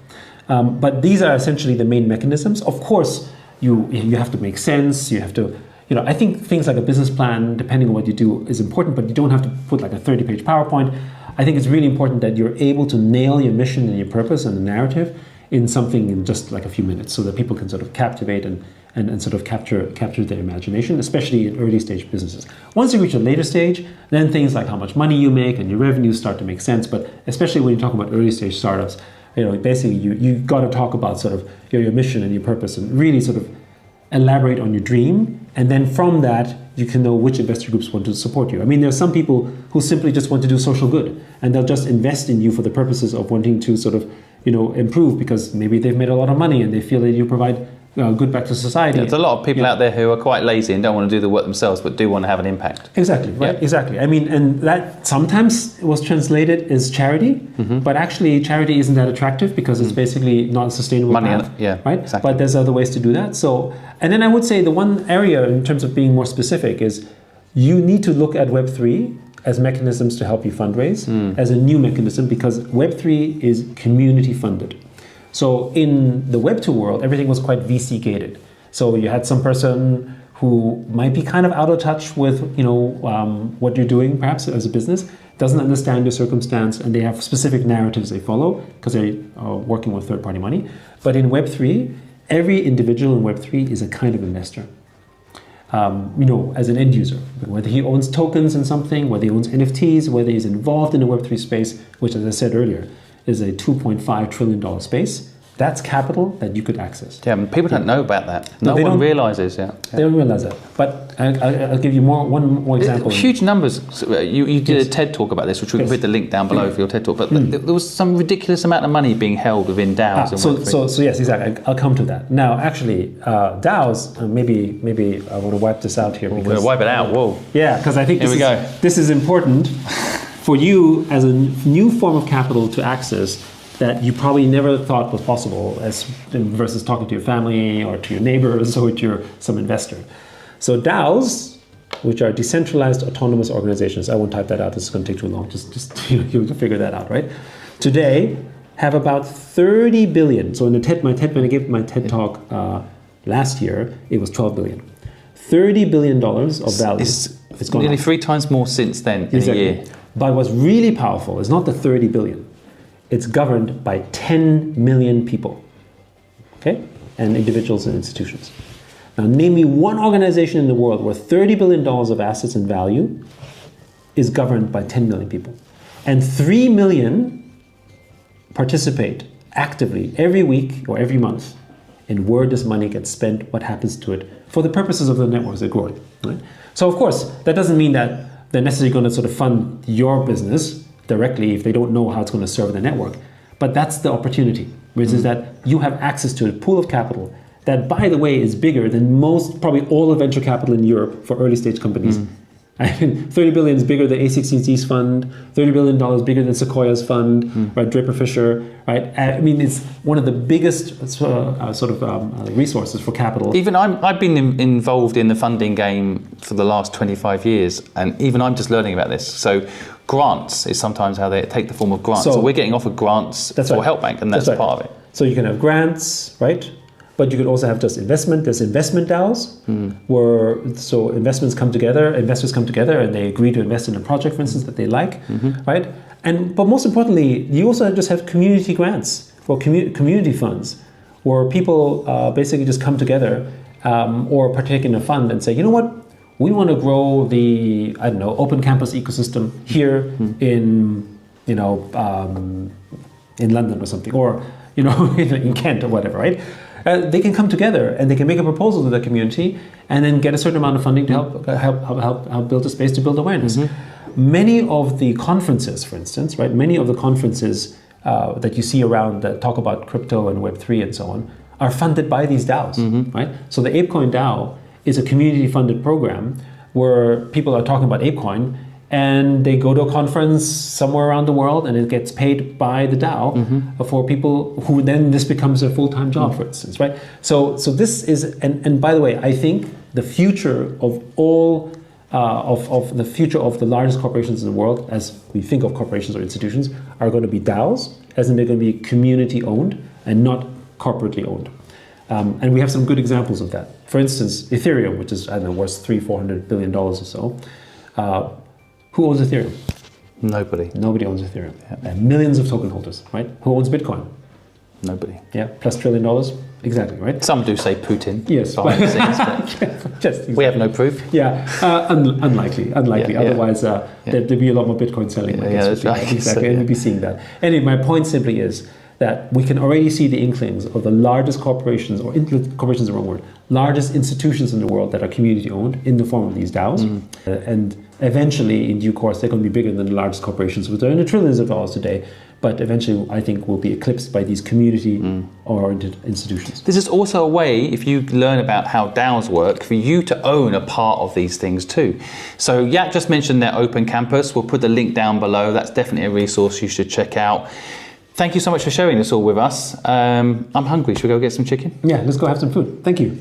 But these are essentially the main mechanisms. Of course, you have to make sense. You have to, I think things like a business plan, depending on what you do, is important, but you don't have to put like a 30-page PowerPoint. I think it's really important that you're able to nail your mission and your purpose and the narrative in something in just like a few minutes, so that people can sort of captivate and sort of capture their imagination, especially in early stage businesses. Once you reach a later stage, then things like how much money you make and your revenues start to make sense. But especially when you talk about early stage startups, basically you got to talk about sort of your mission and your purpose, and really sort of elaborate on your dream, and then from that you can know which investor groups want to support you. I mean, there's some people who simply just want to do social good, and they'll just invest in you for the purposes of wanting to sort of, improve, because maybe they've made a lot of money and they feel that you provide good back to society. There's a lot of people out there who are quite lazy and don't want to do the work themselves, but do want to have an impact. Exactly, right? Yeah. Exactly. I mean, and that sometimes was translated as charity, but actually charity isn't that attractive because it's basically not a sustainable path, right? Exactly. But there's other ways to do that. So, and then I would say the one area in terms of being more specific is you need to look at Web3 as mechanisms to help you fundraise, as a new mechanism, because Web3 is community funded. So in the Web2 world, everything was quite VC gated. So you had some person who might be kind of out of touch with what you're doing perhaps as a business, doesn't understand your circumstance, and they have specific narratives they follow because they're working with third-party money. But in Web3, every individual in Web3 is a kind of investor. As an end user, whether he owns tokens in something, whether he owns NFTs, whether he's involved in the Web3 space, which, as I said earlier, is a $2.5 trillion space. That's capital that you could access. Yeah, people don't know about that. No they one don't realises. They don't realize that. But I'll give you one more example. Huge numbers. You did a TED talk about this, which we can put the link down below for your TED talk. But there was some ridiculous amount of money being held within DAOs. So yes, exactly. I'll come to that. Now, actually, DAOs. Maybe I want to wipe this out here. We're going to wipe it out. Whoa. Yeah, because I think this is important for you as a new form of capital to access that you probably never thought was possible, versus talking to your family or to your neighbors or to some investor. So DAOs, which are decentralized autonomous organizations, I won't type that out, this is going to take too long, just you'll figure that out, right? Today have about 30 billion. So in when I gave my TED talk last year, it was 12 billion. $30 billion of value. It's gone nearly up 3 times more since then in a year. But what's really powerful is not the 30 billion. It's governed by 10 million people, okay? And individuals and institutions. Now, name me one organization in the world where $30 billion of assets and value is governed by 10 million people. And 3 million participate actively every week or every month in where this money gets spent, what happens to it, for the purposes of the networks that are growing, right? So, of course, that doesn't mean that they're necessarily going to sort of fund your business directly if they don't know how it's going to serve the network. But that's the opportunity, which is that you have access to a pool of capital that, by the way, is bigger than probably all the venture capital in Europe for early stage companies. I mean, 30 billion is bigger than A16Z's fund, $30 billion bigger than Sequoia's fund, right? Draper Fisher, right? I mean, it's one of the biggest resources for capital. Even I've been involved in the funding game for the last 25 years, and even I'm just learning about this. So grants is sometimes how they take the form of grants. So we're getting offered grants for Help Bank, and that's part of it. So you can have grants, right? But you could also have just investment. There's investment DAOs where investors come together and they agree to invest in a project, for instance, that they like, right? But most importantly, you also just have community grants or community funds where people basically just come together or partake in a fund and say, you know what, we want to grow the open campus ecosystem here in London or something, or in Kent or whatever, right? They can come together and they can make a proposal to the community and then get a certain amount of funding to help build a space to build awareness. Many of the conferences, for instance, right? Many of the conferences that you see around that talk about crypto and Web3 and so on are funded by these DAOs, right? So the ApeCoin DAO is a community-funded program where people are talking about ApeCoin and they go to a conference somewhere around the world and it gets paid by the DAO for people who then this becomes a full-time job, for instance, right? So this is, and by the way, I think the future of all, of the future of the largest corporations in the world, as we think of corporations or institutions, are going to be DAOs, as in they're going to be community-owned and not corporately owned. And we have some good examples of that. For instance, Ethereum, which is, worth $300-400 billion or so. Who owns Ethereum? Nobody. Nobody owns Ethereum. Yeah. Millions of token holders, right? Who owns Bitcoin? Nobody. Yeah, plus $1 trillion. Exactly, right? Some do say Putin. Yes. Behind the scenes, but exactly. We have no proof. Yeah, unlikely. Otherwise, there'd be a lot more Bitcoin selling. That's right. Exactly, and we'd be seeing that. Anyway, my point simply is that we can already see the inklings of the largest corporations, or corporations is the wrong word, largest institutions in the world that are community owned in the form of these DAOs. And eventually, in due course, they're going to be bigger than the largest corporations, which are in the trillions of dollars today. But eventually, I think, will be eclipsed by these community-oriented institutions. This is also a way, if you learn about how DAOs work, for you to own a part of these things too. So Yak just mentioned their open campus. We'll put the link down below. That's definitely a resource you should check out. Thank you so much for sharing this all with us. I'm hungry. Should we go get some chicken? Yeah, let's go have some food. Thank you.